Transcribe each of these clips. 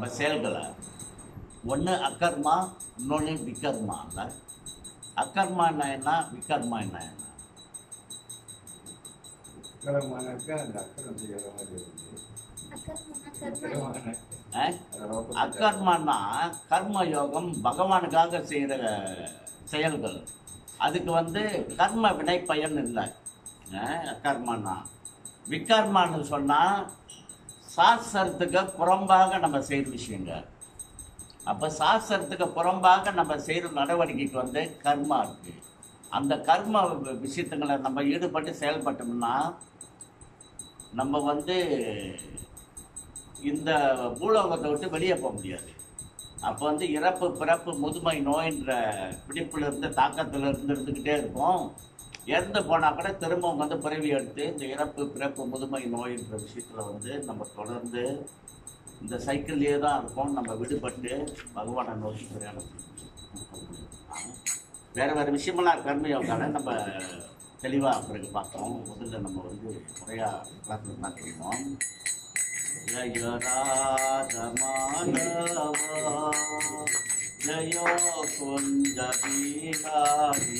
நம்ம செயல்களை. ஒன்று அக்கர்மா, இன்னொன்று விகர்மா. இல்லை அக்கர்மா என்ன, விகர்மா என்ன? அக்கர்மானா கர்ம யோகம், பகவானுக்காக செய்கிற செயல்கள். அதுக்கு கர்ம வினை பயன் இல்லை. அக்கர்மானா. விகர்மான்னு சொன்னால் சாஸ்திரத்துக்கு புறம்பாக நம்ம செய்கிற விஷயங்க. அப்போ சாஸ்திரத்துக்கு புறம்பாக நம்ம செய்கிற நடவடிக்கைக்கு கர்மா இருக்குது. அந்த கர்ம விஷயத்துங்களை நம்ம ஈடுபட்டு செயல்பட்டோம்னா நம்ம இந்த பூலோகத்தை விட்டு வெளியே போக முடியாது. அப்போ இறப்பு பிறப்பு முதுமை நோயின்ற பிடிப்பிலிருந்து தாக்கத்திலிருந்து இருந்துக்கிட்டே இருக்கும். இறந்து போனால் கூட திரும்ப பிறவி எடுத்து இந்த இறப்பு பிறப்பு முதுமை நோயின்ற விஷயத்தில் நம்ம தொடர்ந்து இந்த சைக்கிள்லேயே தான் இருக்கோம். நம்ம விடுபட்டு பகவானை நோக்கி பிரயாணம் வேறு விஷயமெல்லாம் கர்மயோகால நம்ம தெளிவாக பிறகு பார்த்தோம். முதல்ல நம்ம முறையாக பார்த்துட்டு தான் தெரியும். ஜய ராத மாதவா ஜய குஞ்ச பிஹாரி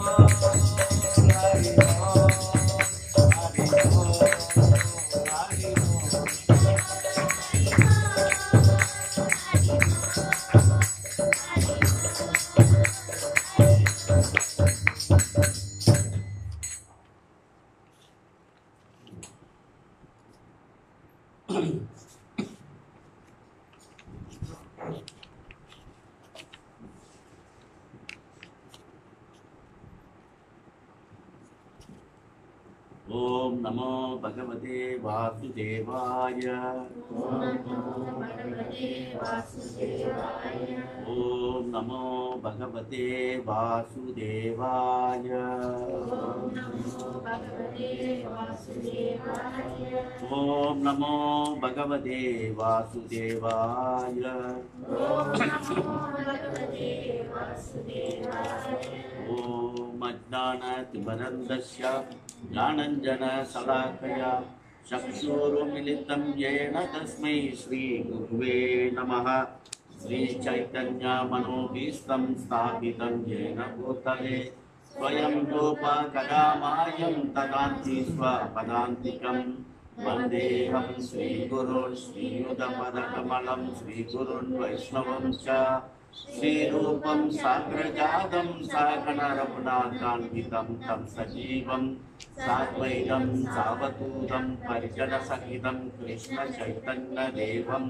ओम नमो भगवते वासुदेवाय। ओम नमो भगवते वासुदेवाय। ओम नमो भगवते वासुदेवाय। ओम अज्ञानतिमिरन्धस्य ज्ञानाञ्जनशलाकया चक्षुरुन्मिलितं येन तस्मै श्रीगुरुवे नमः। श्रीचैतन्यमनोभीष्टं स्थापितं येन भूतले स्वयं रूपा कदा मायं ददाति स्वपदान्तिकं। वन्देऽहं श्रीगुरुन् श्रीयुतपदकमलं श्रीगुरुन् वैष्णवं च। श्रीरूपं साग्रजातं सागणरघुनाथान्वितं तं सजीवं साद्वैतं सावधूतं परिजनसहितं कृष्णचैतन्यदेवं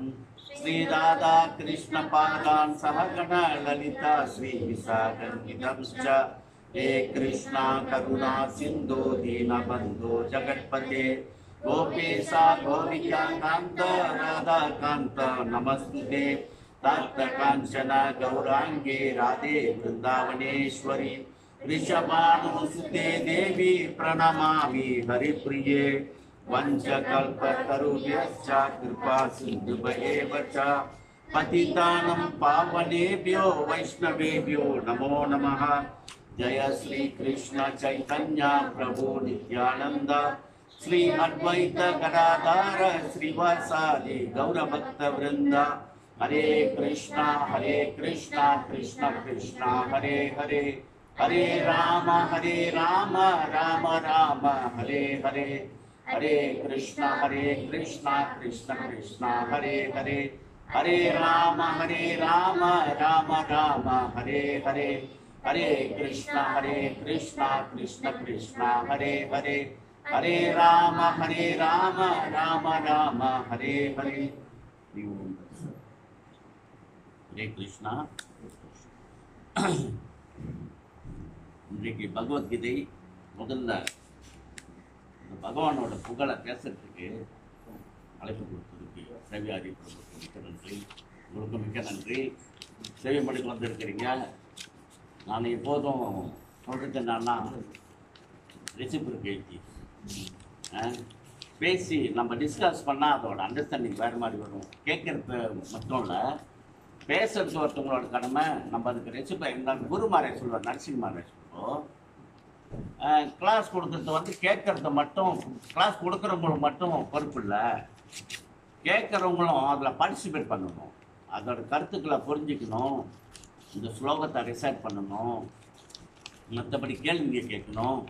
श्रीराधा कृष्णपादान् सहगण ललिता श्रीविशाखान्वितंश्च। हे कृष्णा करुणा सिन्धो दीनबन्धो जगत्पते गोपेशा गोपिका कान्त राधाकान्त नमस्तुते। तप्तकाञ्चन गौराङ्गे राधे वृन्दावनेश्वरी वृषभानुसुते देवी प्रणमामि हरिप्रिये। वंशकल्पतरुभ्यश्च कृपा सिन्धुभ्येव च पतितानं पावनेभ्यो वैष्णवेभ्यो नमो नमः। जय श्री कृष्ण चैतन्य प्रभु नित्यानंद श्री अद्वैत गदाधर श्रीवासादि गौरभक्तवृंद। हरे कृष्णा कृष्ण कृष्ण हरे हरे, हरे राम राम राम हरे हरे। हरे कृष्णा कृष्ण कृष्ण हरे हरे, हरे राम राम राम हरे हरे। हरे कृष्णा कृष्ण कृष्ण हरे हरे, हरे राम राम राम हरे हरे। हरे कृष्णा। இன்றைக்கு பகவத்கீதை முதல்ல பகவானோட புகழை பேசுறதுக்கு அழைப்பு கொடுத்ததுக்கு செவியாரி பிரபுக்கு மிக்க நன்றி. உங்களுக்கு மிக்க நன்றி. செவிமடுக்கு வந்திருக்கிறீங்க. நான் எப்போதும் சொல்கிறது என்னன்னா, ரெசிப்ரோகேட்டி பேசி நம்ம டிஸ்கஸ் பண்ணால் அதோட அண்டர்ஸ்டாண்டிங் வேறு மாதிரி வரும். கேட்குறது மட்டும் இல்லை, பேசுறது ஒருத்தவங்களோட கடமை. நம்ம அதுக்கு ரெசிப்ரோ எங்கள் குருமாரே சொல்லுவார், நரசிம்மாரே சொல்லுவோம். கிளாஸ் கொடுக்கறது வந்து கேட்கறது மட்டும், கிளாஸ் கொடுக்குறவங்களுக்கு மட்டும் பொறுப்பு இல்லை, கேட்குறவங்களும் அதில் பார்ட்டிசிபேட் பண்ணணும், அதோட கருத்துக்களை புரிஞ்சுக்கணும், இந்த ஸ்லோகத்தை ரிசைட் பண்ணணும், மற்றபடி கேள்விங்க கேட்கணும்.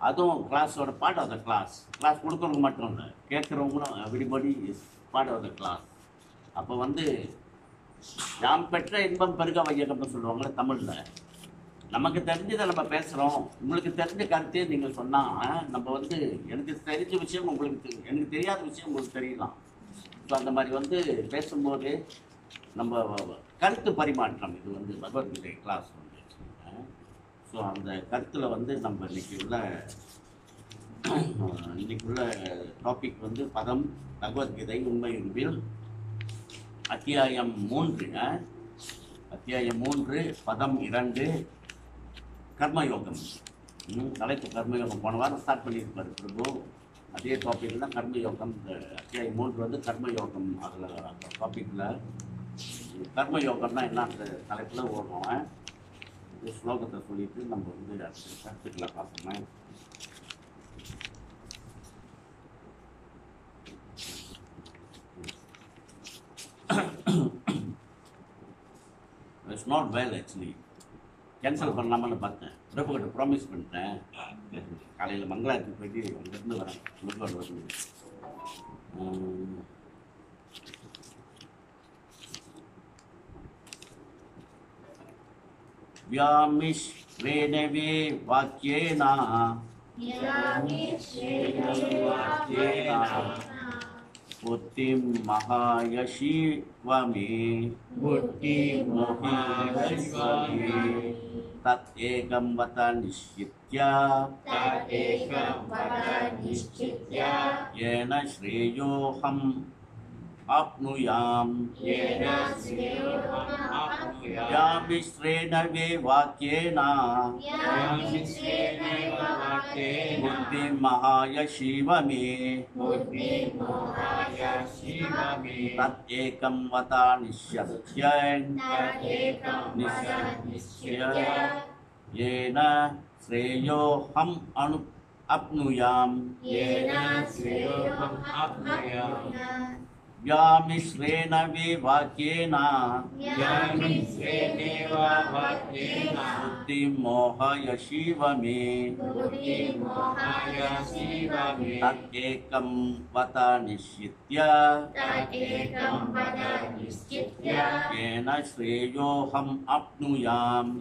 அதுவும் கிளாஸோட part of the class. Class கொடுக்குறவங்க மட்டும் இல்லை, கேட்குறவங்களும் everybody is part of the class. அப்போ வந்து யாம் பெற்ற இன்பம் பெருக வையகம்னு சொல்லுவாங்களே தமிழில். நமக்கு தெரிஞ்சதை நம்ம பேசுகிறோம், உங்களுக்கு தெரிஞ்ச கருத்தையே நீங்கள் சொன்னால் நம்ம வந்து எனக்கு தெரிஞ்ச விஷயம் உங்களுக்கு எனக்கு தெரியாத விஷயம் உங்களுக்கு தெரியலாம். ஸோ அந்த மாதிரி வந்து பேசும்போது நம்ம கருத்து பரிமாற்றம், இது வந்து பகவத்கீதை கிளாஸ் வந்து. ஸோ அந்த கருத்தில் வந்து நம்ம இன்னைக்குள்ள டாபிக் வந்து பதம், பகவத்கீதை உண்மை உருவில் அத்தியாயம் 3 பதம் 2 கர்மயோகம். தலைப்பு கர்மயோகம். போன வாரம் ஸ்டார்ட் பண்ணியிருப்பார் பிரபு. அதே டாப்பிக்கில் தான் கர்மயோகம். இந்த அத்தியாயம் 3 வந்து கர்மயோகம். அதில் டாப்பிக்கில் கர்மயோகம்னா என்ன அந்த தலைப்பில் ஓடுறோம். இந்த ஸ்லோகத்தை சொல்லிட்டு நம்ம வந்து அடுத்த கருத்துக்களை பார்க்கணும். It's not well actually. Cancel பண்ணலாமான்னு பார்த்தேன். பிரபுக்கிட்ட ப்ராமிஸ் பண்ணிட்டேன். காலையில் மங்களாத்துக்கு போயிட்டு அங்கேருந்து வரேன். முருகோட வரணும். व्यामिश्रेणवे वाक्येन बुद्धिं महायशिवमे तदेकं वद निश्चित्य येन श्रेयोऽहम् आप्नुयाम् व्यामिश्रेणवे वाक्येन बुद्धिं महायशिवमे तदेकं वद निश्चित्य येन श्रेयोऽहम् आप्नुयाम् व्यामिश्रेणवे वाक्येन बुद्धिं मोहयशिवमे तदेकं वद निश्चित्य येन श्रेयोऽहम् आप्नुयाम्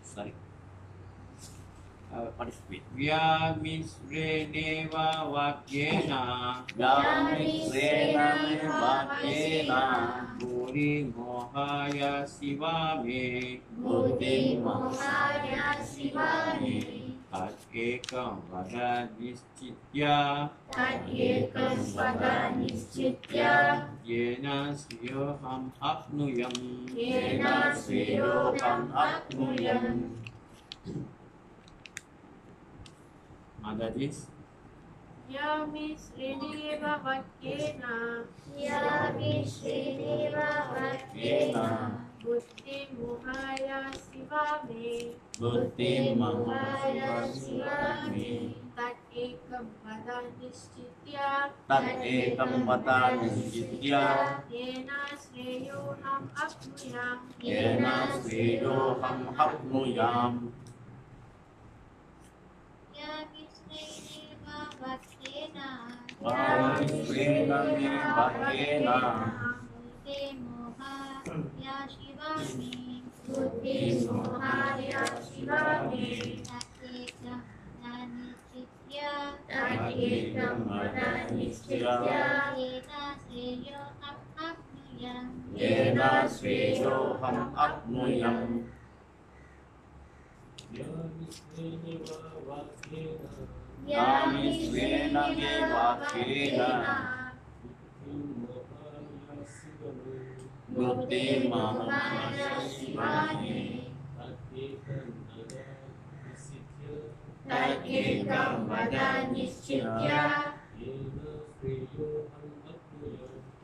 Sorry. Participate. Vyamisreneva vakyena Buri mohaya sivame Tatkekam vada nischitya Yena sriyoham apnuyam That is Vyamisreneva vakyena Buddhim mohaya sivame Tatekam vada nischitya Yena shreyoham apnuyam Vyamisrenave vakyena Buddhim mahayashivame Tatkekam vada nischitya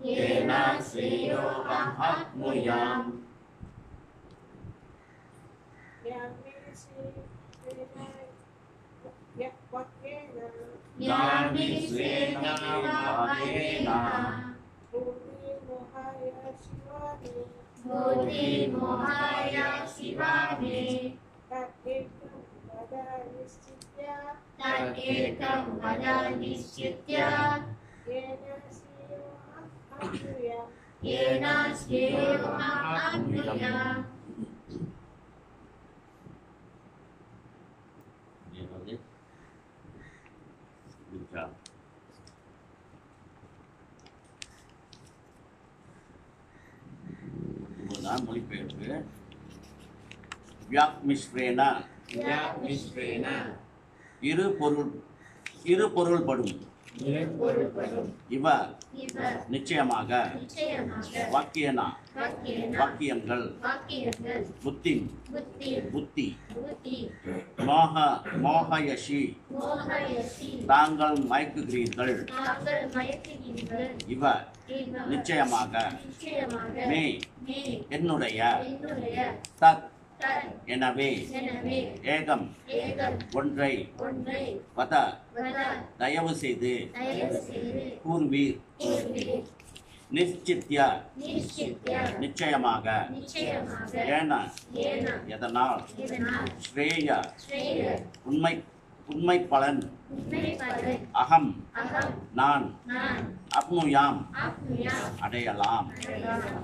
Yena shreyoham apnuyam Vyamisrenave vakyena Buddhim mahayashivame Tatkekam vada nischitya Yena shreyoham apnuyam Good job. இப்போதான் மொழிபெயர்ப்பு. வியாக்மிஸ்ரேனா இரு பொருள்படும் இவ நிச்சயமாக வாக்கியனா வாக்கியங்கள் புத்தி மோகயஷி தாங்கள் மயக்குகிறீர்கள் இவ நிச்சயமாக மே என்னுடைய தத் எனவே ஏகம் ஒன்றை வத தயவு செய்து கூறுவீர் நிச்சித்ய निश्चित्य நிச்சயமாக निश्चयமாக ஏன येन எதனால் இதனால் ஸ்ரேய श्रेय உண்மை பலன் उन्नय पदन அகம் अहम நான் नान அப்னுயாம் आप्नुयाम அடையலாம். अययाम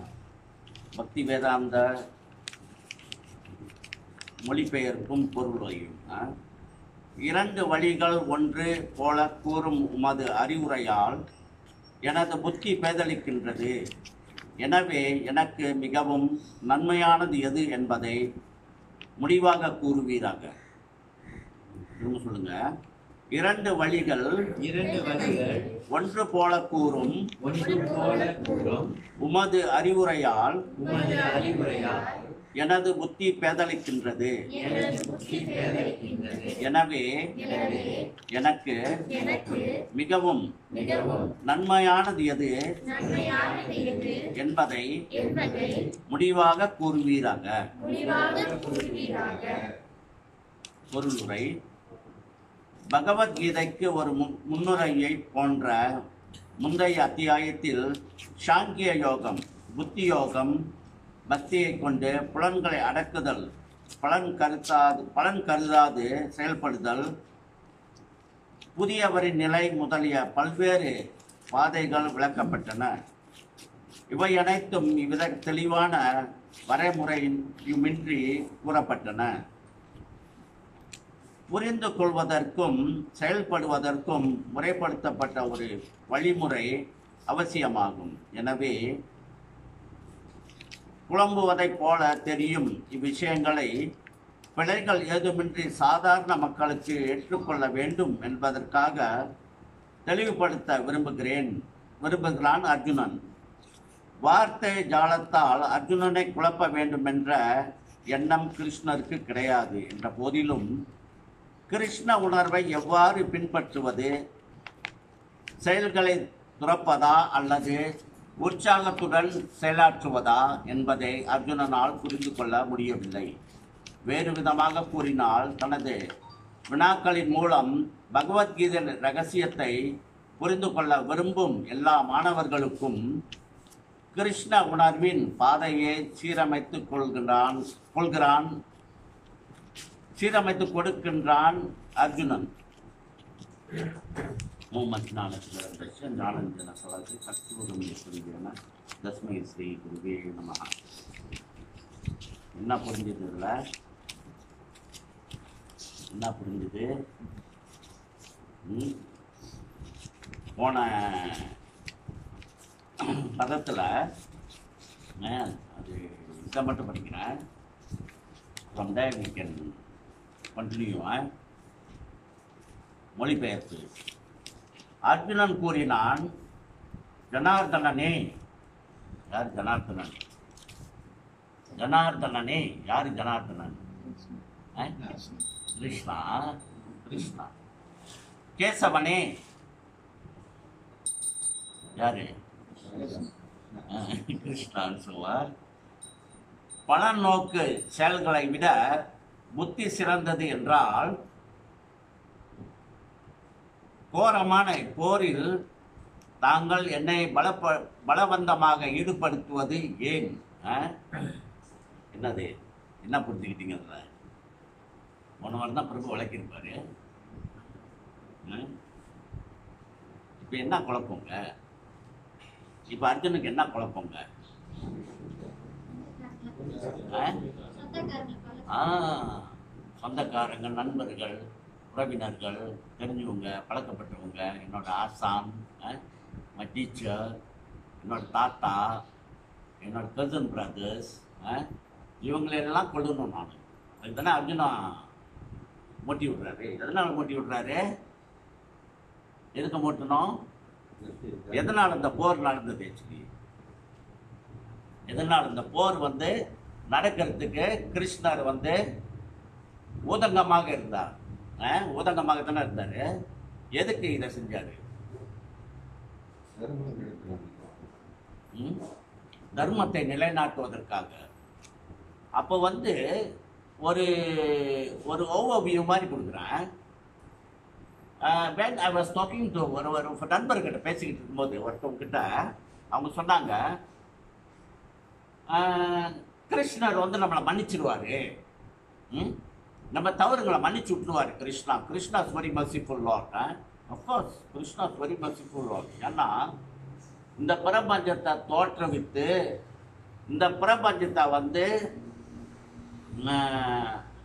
பக்தி வேதாந்த மொழிபெயர்ப்பும் பொருளையும் இரண்டு வழிகள் ஒன்று போல கூறும் உமது அறிவுரையால் எனது புத்தி பேதலிக்கின்றது. எனவே எனக்கு மிகவும் நன்மையானது எது என்பதை முடிவாக கூறுவீராக. திரும்ப சொல்லுங்க. இரண்டு வழிகள் ஒன்று போல கூறும் உமது அறிவுரையால் எனது புத்தி பேதலிக்கின்றது. எனவே எனக்கு மிகவும் நன்மையானது எது என்பதை முடிவாக கூறுவீராக. பொருளுரை. பகவத்கீதைக்கு ஒரு முன்னுரையை போன்ற முந்தைய அத்தியாயத்தில் சாங்கிய யோகம், புத்தி யோகம், பக்தியை கொண்டு புலன்களை அடக்குதல், பலன் கருதாது செயல்படுதல், புதியவரின் நிலை முதலிய பல்வேறு பாதைகள் விளக்கப்பட்டன. இவை அனைத்தும் இவ்வித தெளிவான வரைமுறையுமின்றி கூறப்பட்டன. புரிந்து கொள்வதற்கும் செயல்படுவதற்கும் முறைப்படுத்தப்பட்ட ஒரு வழிமுறை அவசியமாகும். எனவே புலம்புவதைப் போல தெரியும் இவ்விஷயங்களை பிழைகள் ஏதுமின்றி சாதாரண மக்களுக்கு ஏற்றுக்கொள்ள வேண்டும் என்பதற்காக தெளிவுபடுத்த விரும்புகிறான் அர்ஜுனன். வார்த்தை ஜாலத்தால் அர்ஜுனனை குழப்ப வேண்டும் என்ற எண்ணம் கிருஷ்ணருக்கு கிடையாது. என்ற போதிலும் கிருஷ்ண உணர்வை எவ்வாறு பின்பற்றுவது, செயல்களை துறப்பதா அல்லது உற்சாகத்துடன் செயலாற்றுவதா என்பதை அர்ஜுனனால் புரிந்து கொள்ள முடியவில்லை. வேறு விதமாக கூறினால், தனது வினாக்களின் மூலம் பகவத்கீதை ரகசியத்தை புரிந்து கொள்ள விரும்பும் எல்லா மாணவர்களுக்கும் கிருஷ்ண உணர்வின் பாதையை சீரமைத்து கொடுக்கின்றான் அர்ஜுனன். ஞானஞ்சன சலத்தை சக்திபுரமிய தஸ்மை ஸ்ரீ குருவே நமஹ. என்ன புரிஞ்சது? இதில் என்ன புரிஞ்சுது? போன பதத்தில் அது இதை மட்டும் படிக்கிறேன். from there we can continue. மொழிபெயர்ப்பு. அர்ஜுனன் கூறினான், ஜனார்தனனே. யார் ஜனார்தனன்? ஜனார்தனனே யார்? ஜனார்தனன் கிருஷ்ணா. கிருஷ்ணா. கேசவனே யாரு? கிருஷ்ணான்னு சொல்வார். பலன் நோக்கு செயல்களை விட புத்தி சிறந்தது என்றால் கோரமான போரில் தாங்கள் என்னை பலவந்தமாக ஈடுபடுத்துவது ஏன்? என்னது? என்ன புரிஞ்சுக்கிட்டீங்க? போன வாரம் தான் பிரபு விளக்கியிருப்பாரு. இப்போ என்ன குழப்பங்க? இப்போ அர்ஜுனுக்கு என்ன குழப்பங்க? சொந்தக்காரங்க, நண்பர்கள், உறவினர்கள், தெரிஞ்சவங்க, பழக்கப்பட்டவங்க, என்னோட ஆசான், மை டீச்சர், என்னோட தாத்தா, என்னோட கசின் பிரதர்ஸ், இவங்களெல்லாம் கொள்ளணும் நான். அதுக்கு தானே அர்ஜுனா மூட்டி விட்றாரு. எதனால் மூட்டி விட்றாரு? எதுக்கு மூட்டணும்? எதனால் இந்த போர் நடந்தது? ஆக்சுவலி எதனால் இந்த போர் நடக்கிறதுக்கு கிருஷ்ணர் ஊதங்கமாக இருந்தார். ஊதங்கமாக தானே இருந்தார். எதுக்கு இதை செஞ்சாரு? தர்மத்தை நிலைநாட்டுவதற்காக. அப்போ ஒரு ஒரு ஓவர்வியூ மாதிரி கொடுக்குறேன். when I was talking to ஒரு நண்பர்கிட்ட பேசிக்கிட்டு இருக்கும்போது ஒருத்தவங்கிட்ட அவங்க சொன்னாங்க கிருஷ்ணர் வந்து நம்மளை மன்னிச்சிடுவாரு, நம்ம தவறுங்களை மன்னிச்சு விட்டுருவாரு Krishna. Krishna is very merciful lord. Of course Krishna is very merciful lord. ஏன்னா இந்த பிரபஞ்சத்தை தோற்றுவித்து இந்த பிரபஞ்சத்தை வந்து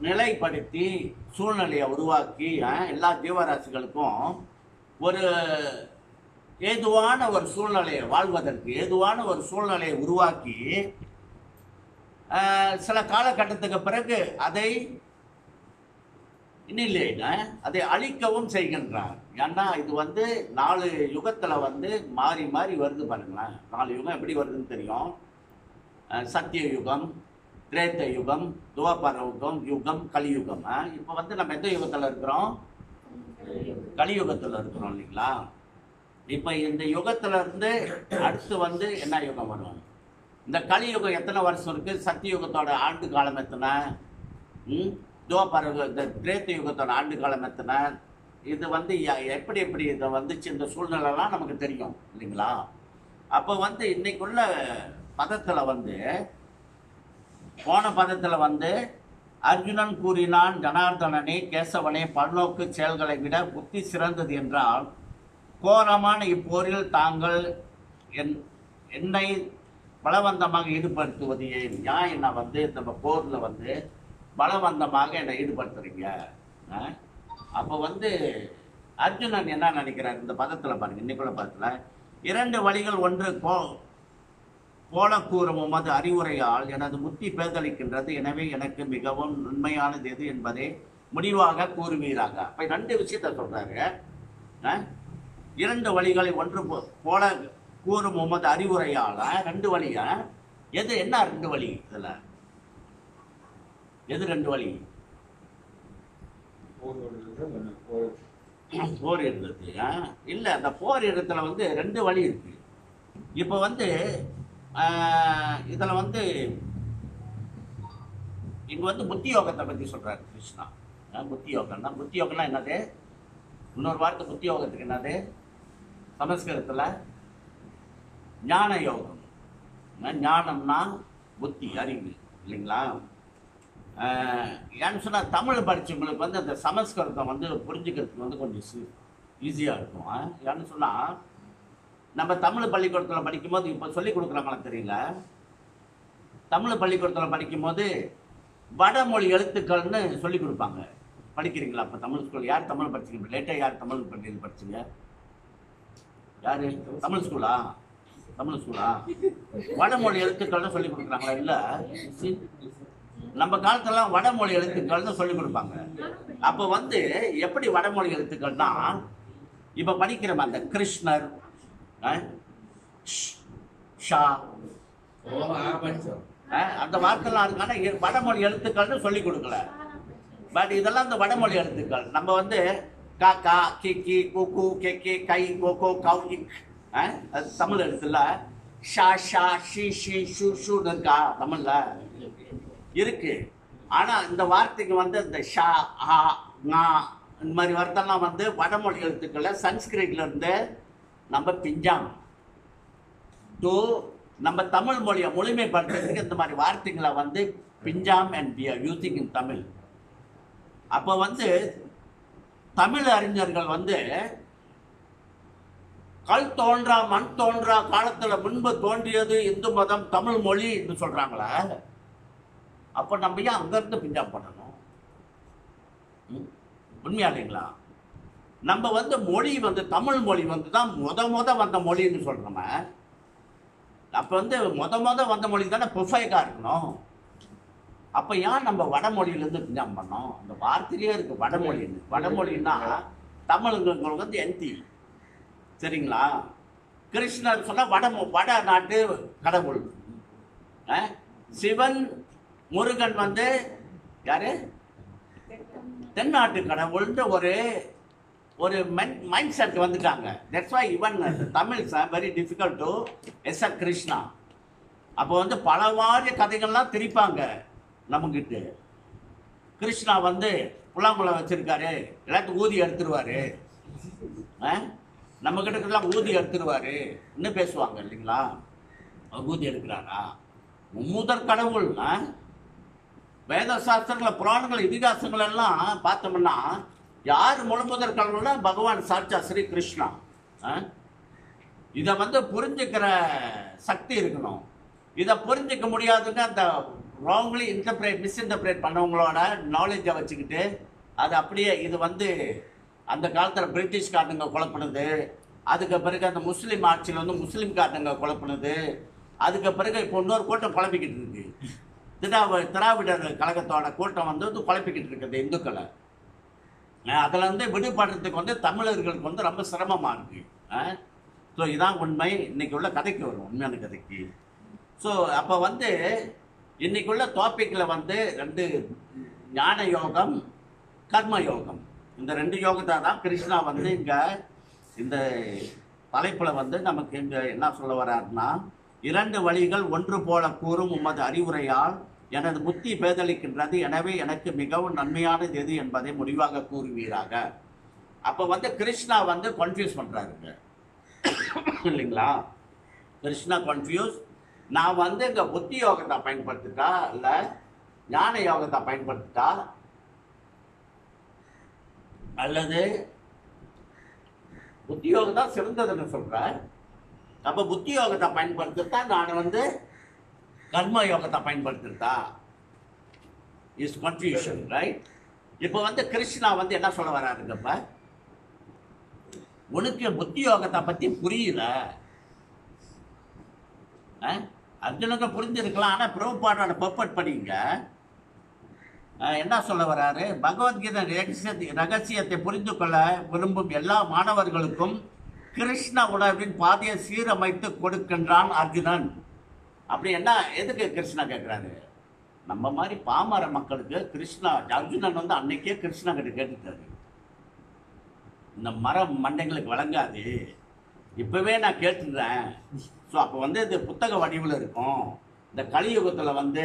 நிலைப்படுத்தி சூழ்நிலையை உருவாக்கி எல்லா ஜீவராசிகளுக்கும் ஒரு ஏதுவான ஒரு சூழ்நிலையை வாழ்வதற்கு ஏதுவான ஒரு சூழ்நிலையை உருவாக்கி சில காலகட்டத்துக்கு பிறகு அதை அதை அழிக்கவும் செய்கின்றார். ஏன்னா இது வந்து 4 யுகத்துல வந்து மாறி மாறி வருது பாருங்களேன். 4 யுகம் எப்படி வருதுன்னு தெரியும். சத்திய யுகம், திரேத்த யுகம், துவாபர யுகம், கலியுகம். இப்போ வந்து நம்ம எந்த யுகத்துல இருக்கிறோம்? கலியுகத்துல இருக்கிறோம் இல்லைங்களா? இப்போ இந்த யுகத்துல இருந்து அடுத்து வந்து என்ன யுகம் வரும்? இந்த கலியுகம் எத்தனை வருஷம் இருக்கு? சத்தியுகத்தோட ஆண்டு காலம் எத்தனை? துவாபர இந்த திரேத்த யுகத்தோட ஆண்டு காலம் எத்தனை? இது வந்து எப்படி எப்படி இதை வந்துச்சு இந்த சூழ்நிலைலாம் நமக்கு தெரியும் இல்லைங்களா? அப்போ வந்து இன்னைக்குள்ள பதத்துல வந்து போன பதத்துல வந்து அர்ஜுனன் கூறினான், ஜனார்தனனே கேசவனே, பல்நோக்கு செயல்களை விட புத்தி சிறந்தது என்றால் கோரமான இப்போரில் தாங்கள் என்னை பலவந்தமாக ஈடுபடுத்துவது ஏன்? என்னை வந்து நம்ம போர்ல வந்து பலவந்தமாக என்னை ஈடுபடுத்துறீங்க. அப்போ வந்து அர்ஜுனன் என்ன நினைக்கிறார் இந்த பதத்துல பாருங்க. இன்னைக்குள்ள பதத்துல 2 வழிகள், ஒன்று போல கூறும் உமது அறிவுரையால் எனது புத்தி பேதலிக்கின்றது, எனவே எனக்கு மிகவும் நன்மையானது எது என்பதை முடிவாக கூறுவீராக. அப்ப 2 விஷயத்த சொல்றாரு. 2 வழிகளை, ஒன்று போல கூறும் உமது அறிவுரையால 2 வழியா? எது என்ன 2 வழி? இதுல எது 2 வழி? போர் இருந்தது இல்ல, அந்த போர் இடத்துல வந்து 2 வழி இருக்கு. இப்ப வந்து இதுல வந்து இங்க வந்து புத்தி யோகத்தை பத்தி சொல்றாரு கிருஷ்ணா. புத்தி யோகம்னா, புத்தி யோகம்னா என்னது? இன்னொரு வார்த்தை புத்தி யோகத்துக்கு என்னது? சமஸ்கிருதத்துல ஞான யோகம். ஞானம்னா புத்தி, அறிவு இல்லைங்களா? ஏன்னு சொன்னா தமிழ் படிச்சவங்களுக்கு வந்து அந்த சமஸ்கிருதம் வந்து புரிஞ்சுக்கிறதுக்கு வந்து கொஞ்சம் ஈஸியா இருக்கும். ஏன்னு சொன்னா நம்ம தமிழ் பள்ளிக்கூடத்தில் படிக்கும்போது இப்போ சொல்லி கொடுக்குறாங்களா தெரியல. தமிழ் பள்ளிக்கூடத்தில் படிக்கும்போது வடமொழி எழுத்துக்கள்னு சொல்லி கொடுப்பாங்க. படிக்கிறீங்களா? அப்போ தமிழ் ஸ்கூல் யார் தமிழ் படிச்சீங்க? லேட்டாக யார் தமிழ் பள்ளியில் படிச்சீங்க? யாரு? தமிழ் ஸ்கூலா? தமிழ் ஸ்கூலா? வடமொழி எழுத்துக்கள்னு சொல்லி கொடுக்குறாங்களா? இல்லை, நம்ம காலத்துலாம் வடமொழி எழுத்துக்கள்னு சொல்லி கொடுப்பாங்க. அப்போ வந்து எப்படி வடமொழி எழுத்துக்கள்னா, இப்போ படிக்கிறோம் அந்த கிருஷ்ணர், அந்த வார்த்தைலாம் இருக்கான வடமொழி எழுத்துக்கள்னு சொல்லி கொடுக்கல. பட் இதெல்லாம் இந்த வடமொழி எழுத்துக்கள். நம்ம வந்து காக்கா, கிக்கி, குக்கு, கெக்கி, கை, கோகோ, கவு, அது தமிழ் எழுத்துல. ஷா, ஷா, ஷி, ஷி, ஷூ, ஷூன்னு இருக்கா தமிழ்ல? இருக்கு. ஆனா இந்த வார்த்தைக்கு வந்து இந்த ஷா, ஆ, ஙா இந்த மாதிரி வார்த்தைலாம் வந்து வடமொழி எழுத்துக்களை சன்ஸ்கிரிட்ல இருந்து நம்ம பிஞ்சாம் டு நம்ம தமிழ் மொழியை முழுமைப்படுத்துறதுக்கு இந்த மாதிரி வார்த்தைகளை வந்து பிஞ்சாம் and we are using in Tamil. அப்போ வந்து தமிழ் அறிஞர்கள் வந்து கல் தோன்றா மண் தோன்றா காலத்துல முன்பு தோன்றியது இந்து மதம் தமிழ் மொழி என்று சொல்றாங்களா? அப்போ நம்ம ஏன் அங்கிருந்து பிஞ்சாம் பண்ணணும்? உண்மையா இல்லைங்களா? நம்ம வந்து மொழி வந்து தமிழ் மொழி வந்து தான் முத வந்த மொழின்னு சொல்றோம். அப்ப வந்து முத வந்த மொழி தானே ப்ரொஃபைக்கா இருக்கணும். அப்ப ஏன் நம்ம வடமொழியிலேருந்து பிஞ்சாம் பண்ணோம்? அந்த வார்த்தையிலே இருக்கு வடமொழின்னு. வடமொழின்னா தமிழுங்களுக்கு வந்து எந்தி, சரிங்களா? கிருஷ்ணர் சொன்னா வட நாட்டு கடவுள். சிவன் முருகன் வந்து யாரு? தென்னாட்டு கடவுள்ன்ற ஒரு மைண்ட் செட் வந்துட்டாங்க. That's why even Tamils are very difficult to accept Krishna. அப்போ வந்து பல வாரிய கதைகள்லாம் திரிப்பாங்க நம்மகிட்ட. கிருஷ்ணா வந்து புல்லாங்குளம் வச்சிருக்காரு, எல்லாத்துக்கும் ஊதி எடுத்துருவாரு. நம்ம கிட்ட ஊதி எடுத்துருவாரு இன்னும் பேசுவாங்க இல்லைங்களா? அவர் ஊதி எடுக்கிறாரா? மும்முதற் கடவுள்னா வேத சாஸ்திரங்கள், புராணங்கள், இதிகாசங்கள் எல்லாம் பார்த்தோம்னா யார் முழுமுதற் கடவுள்னா பகவான் சாட்சா ஸ்ரீ கிருஷ்ணா. இதை வந்து புரிஞ்சுக்கிற சக்தி இருக்கணும். இதை புரிஞ்சிக்க முடியாதுங்க அந்த ராங்லி மிஸ்இன்டர்பிரேட் பண்ணவங்களோட நாலேஜை வச்சுக்கிட்டு அது அப்படியே இது வந்து அந்த காலத்தில் பிரிட்டிஷ்காரனுங்க குழப்பினது, அதுக்கு பிறகு அந்த முஸ்லீம் ஆட்சியில் வந்து முஸ்லீம்காரனுங்க குழப்பினது, அதுக்கு பிறகு இப்போ இன்னொரு கூட்டம் குழப்பிக்கிட்டு இருக்கு. திராவிடர் கழகத்தோட கூட்டம் வந்து குழப்பிக்கிட்டு இருக்குது இந்துக்களை. அதில் வந்து விடுபடுறதுக்கு வந்து தமிழர்களுக்கு வந்து ரொம்ப சிரமமாக இருக்கு. ஸோ இதான் உண்மை. இன்னைக்கு உள்ள கதைக்கு வரும், உண்மையான கதைக்கு. ஸோ அப்போ வந்து இன்னைக்குள்ள டாபிக்கில் வந்து 2 ஞான யோகம், கர்ம யோகம், இந்த 2 யோகத்தை தான் கிருஷ்ணா வந்து இங்கே இந்த தலைப்பில் வந்து நமக்கு இங்கே என்ன சொல்ல வர்றாருன்னா, 2 வழிகள் ஒன்று போல கூறும் உமது அறிவுரையால் எனது புத்தி பேதளிக்கின்றது. எனவே எனக்கு மிகவும் நன்மையானது எது என்பதை முடிவாக கூறுவீராக. அப்போ வந்து கிருஷ்ணா வந்து கன்ஃபியூஸ் பண்ணுறாருங்க இல்லைங்களா? கிருஷ்ணா கன்ஃபியூஸ். நான் வந்து இங்கே புத்தி யோகத்தை பயன்படுத்திட்டா இல்லை ஞான யோகத்தை பயன்படுத்திட்டா அல்லது புத்தி யோகம் தான் சிறந்ததுன்னு சொல்கிறேன். அப்போ புத்தி யோகத்தை பயன்படுத்திட்டா நான் வந்து கர்ம யோகத்தை பயன்படுத்திட்டா இஸ் கன்ஃபியூஷன், ரைட்? இப்போ வந்து கிருஷ்ணா வந்து என்ன சொல்ல வராருங்கப்ப, உனக்கு புத்தி யோகத்தை பற்றி புரியல. அர்ஜுனுக்கு புரிஞ்சிருக்கலாம், ஆனால் பிரபுபாடோட பர்பட் படிங்க என்ன சொல்ல வராரு. பகவத்கீதை ரகசியத்தை புரிந்து கொள்ள விரும்பும் எல்லா மாணவர்களுக்கும் கிருஷ்ண உணர்வின் பாதையை சீரமைத்து கொடுக்கின்றான் அர்ஜுனன். அப்படி என்ன எதுக்கு கிருஷ்ணா கேட்குறாரு? நம்ம மாதிரி பாமர மக்களுக்கு கிருஷ்ணா அர்ஜுனன் வந்து அன்னைக்கே கிருஷ்ணா கிட்ட கேட்டுட்டாரு, இந்த மரம் மண்டைங்களுக்கு வழங்காது, இப்பவே நான் கேட்டுடுறேன். ஸோ அப்போ வந்து இது புத்தக வடிவில் இருக்கும். இந்த கலியுகத்தில் வந்து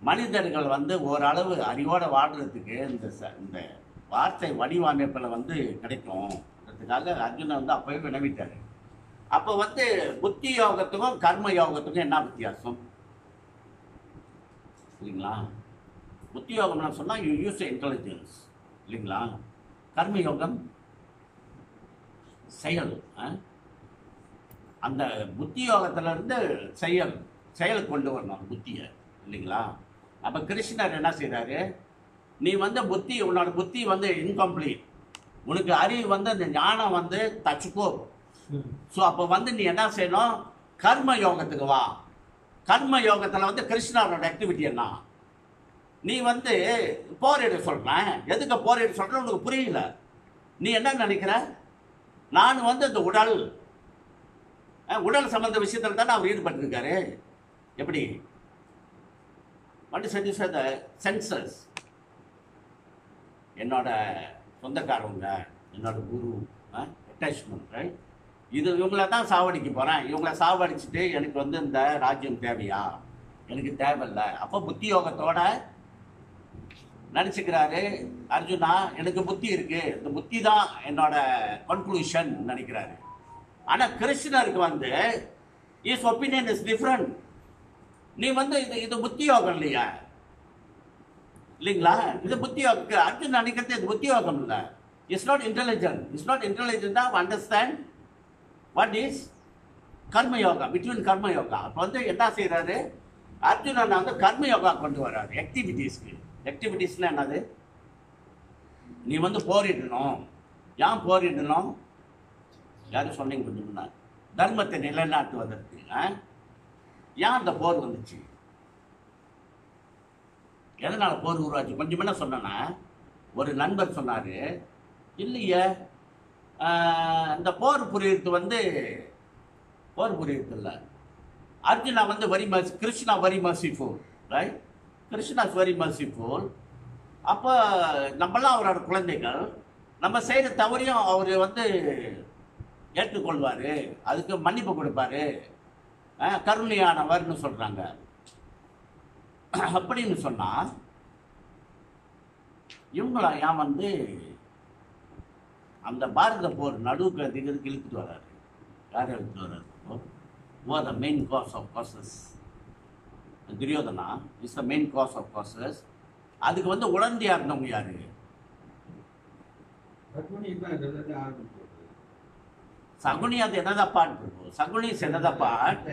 மனிதர்கள் வந்து ஓரளவு அறிவோடு வாழ்கிறதுக்கு இந்த வார்த்தை வடிவமைப்பில் வந்து கிடைக்கும்ன்றதுக்காக அர்ஜுனன் வந்து அப்போவே வினவிட்டார். அப்போ வந்து புத்தி யோகத்துக்கும் கர்ம யோகத்துக்கும் என்ன வித்தியாசம் இல்லைங்களா? புத்தி யோகம்னு சொன்னால் யூ யூஸ் இன்டெலிஜென்ஸ் இல்லைங்களா? கர்ம யோகம் செயல். அந்த புத்தி யோகத்திலிருந்து செயல் கொண்டு வரணும் புத்தியை இல்லைங்களா? அப்போ கிருஷ்ணர் என்ன செய்கிறாரு, நீ வந்து உன்னோட புத்தி வந்து இன்கம்ப்ளீட், உனக்கு அறிவு வந்து அந்த ஞானம் வந்து தச்சுக்கோ. ஸோ அப்போ வந்து நீ என்ன செய்யணும், கர்ம யோகத்துக்கு வா. கர்ம யோகத்தில் வந்து கிருஷ்ணரோட ஆக்டிவிட்டி என்ன, நீ வந்து போரிட சொல்கிறேன். எதுக்கு போரிட சொல்கிறேன் உனக்கு புரியல. நீ என்ன நினைக்கிற, நான் வந்து இந்த உடல் சம்பந்த விஷயத்தில் தானே அவர் ஈடுபட்டிருக்காரு. எப்படி சென்சஸ், என்னோட சொந்தக்காரவங்க, என்னோட குரு, அட்டாச்மெண்ட், ரைட்? இவங்கள தான் சாவடிக்க போகிறேன். இவங்கள சாவடிச்சுட்டு எனக்கு வந்து இந்த ராஜ்யம் தேவையா? எனக்கு தேவையில்லை. அப்போ புத்தி யோகத்தோட நினச்சிக்கிறாரு அர்ஜுனா, எனக்கு புத்தி இருக்கு, இந்த புத்தி தான் என்னோட கன்க்ளூஷன் நினைக்கிறாரு. ஆனால் கிருஷ்ணருக்கு வந்து இஸ் ஒப்பீனியன் இஸ் டிஃப்ரெண்ட். நீ வந்து இது புத்தி யோகம் இல்லையா இல்லைங்களா? இது புத்தி யோகம். அர்ஜுன் நினைக்கிறது இது புத்தி யோகம் இல்லை. It's not intelligent. It's not intelligent of understand what is karma yoga, between கர்ம யோகா. அப்போ வந்து என்ன செய்கிறாரு அர்ஜுனன் வந்து கர்ம யோகா கொண்டு வர்றாரு ஆக்டிவிட்டீஸ்க்கு. ஆக்டிவிட்டீஸ்னால் என்னது, நீ வந்து போரிடணும். ஏன் போரிடணும்? யாரும் சொன்னீங்க கொஞ்சம் முன்னாடி, தர்மத்தை நிலைநாட்டுவதற்கு. ஏன் அந்த போர் வந்துச்சு, எதனால் போர் உருவாச்சு? கொஞ்சம் என்ன சொன்னேன்னா, ஒரு நண்பர் சொன்னார், இல்லையே இந்த போர் புரியுறது வந்து போர் புரியுறது இல்லை, அர்ஜுனா வந்து Krishna very merciful, right? Krishna's very merciful. அப்போ நம்மளாம் அவரோட குழந்தைகள், நம்ம செய்கிற தவறையும் அவர் வந்து ஏற்றுக்கொள்வார், அதுக்கு மன்னிப்பு கொடுப்பாரு, கருணையானவர்னு சொல்கிறாங்க. அப்படின்னு சொன்னால் இவங்களா ஏன் வந்து அந்த பாரத போர் நடுவுக்கு அதிகத்துக்கு இழுத்துட்டு வர்றாரு. யார் இழுத்துட்டு வர்றாரு? Oh the main cause of causes. Duryodhana is the main cause of causes. அதுக்கு வந்து உடந்தையா இருந்தவங்க யாரு? சகுனி. அது என்னதான் பாட் இருக்கும்? சகுனி என்னதா பாட்?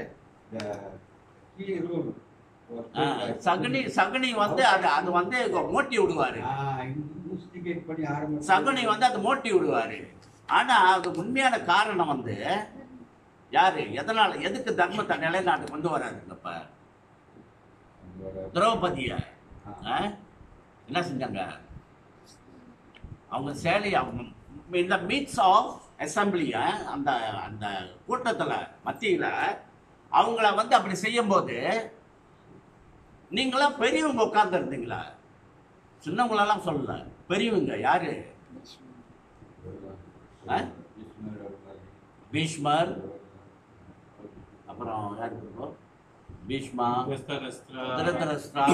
சகுனி வந்து அது வந்து மோட்டி விடுவாரு. சகுனி வந்து அது மோட்டி விடுவாரு. ஆனா அது உண்மையான காரணம் வந்து யாரு? எதனால, எதுக்கு தர்மத்தை நிலைநாட்டு கொண்டு வராருங்கப்ப? திரௌபதிய என்ன செஞ்சாங்க? அவங்க சேலைய இந்த மீட்ஸ் ஆஃப் அசம்பிளிய அந்த அந்த கூட்டத்துல மத்தியில அவங்கள வந்து அப்படி செய்யும் போது நீங்களாம் பெரியவங்க உட்கார்ந்து இருந்தீங்களா? சின்னவங்களெல்லாம் சொல்லல, பெரியவங்க. யாரு? பீஷ்மர், அப்புறம் யாரு? பீஷ்மா, திருதராஷ்டிரா,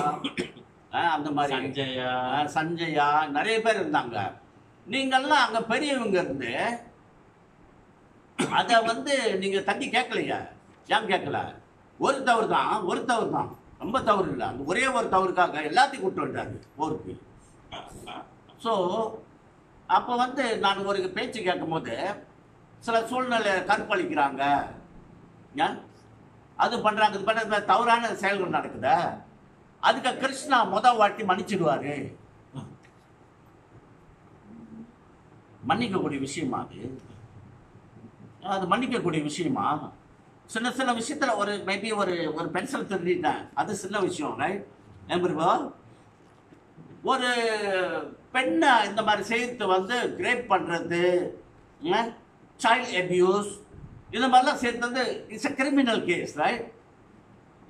அந்த மாதிரி சஞ்சயா, நிறைய பேர் இருந்தாங்க. நீங்கெல்லாம் அங்க பெரியவங்க இருந்து அத வந்து நீங்க தட்டி கேட்கலையா? ஏன் கேட்கல? ஒரு தவறு தான், ரொம்ப தவறு இல்லை. அந்த ஒரே ஒரு தவறுக்காக எல்லாத்தையும் கூட்டு வந்துட்டாரு போருக்கு. ஸோ அப்போ வந்து நான் ஒரு பேச்சு கேட்கும் போது சில சூழ்நிலை கற்பழிக்கிறாங்க, அது பண்றாங்க, இது பண்ற தவறான செயல்கள் நடக்குது. அதுக்கு கிருஷ்ணா வாட்டி மன்னிச்சிடுவாரு. மன்னிக்கக்கூடிய விஷயமா அது மன்னிக்கக்கூடிய விஷயமா? சில விஷயத்துல ஒரு மேபி ஒரு பென்சில் திருடிட்டேன், அது சின்ன விஷயம், ரைட்? ஒரு பெண்ணை இந்த மாதிரி செய்து வந்து கிரேப் பண்றது, சைல்ட் அபியூஸ், இந்த மாதிரிலாம் சேர்த்து it's a criminal case, right?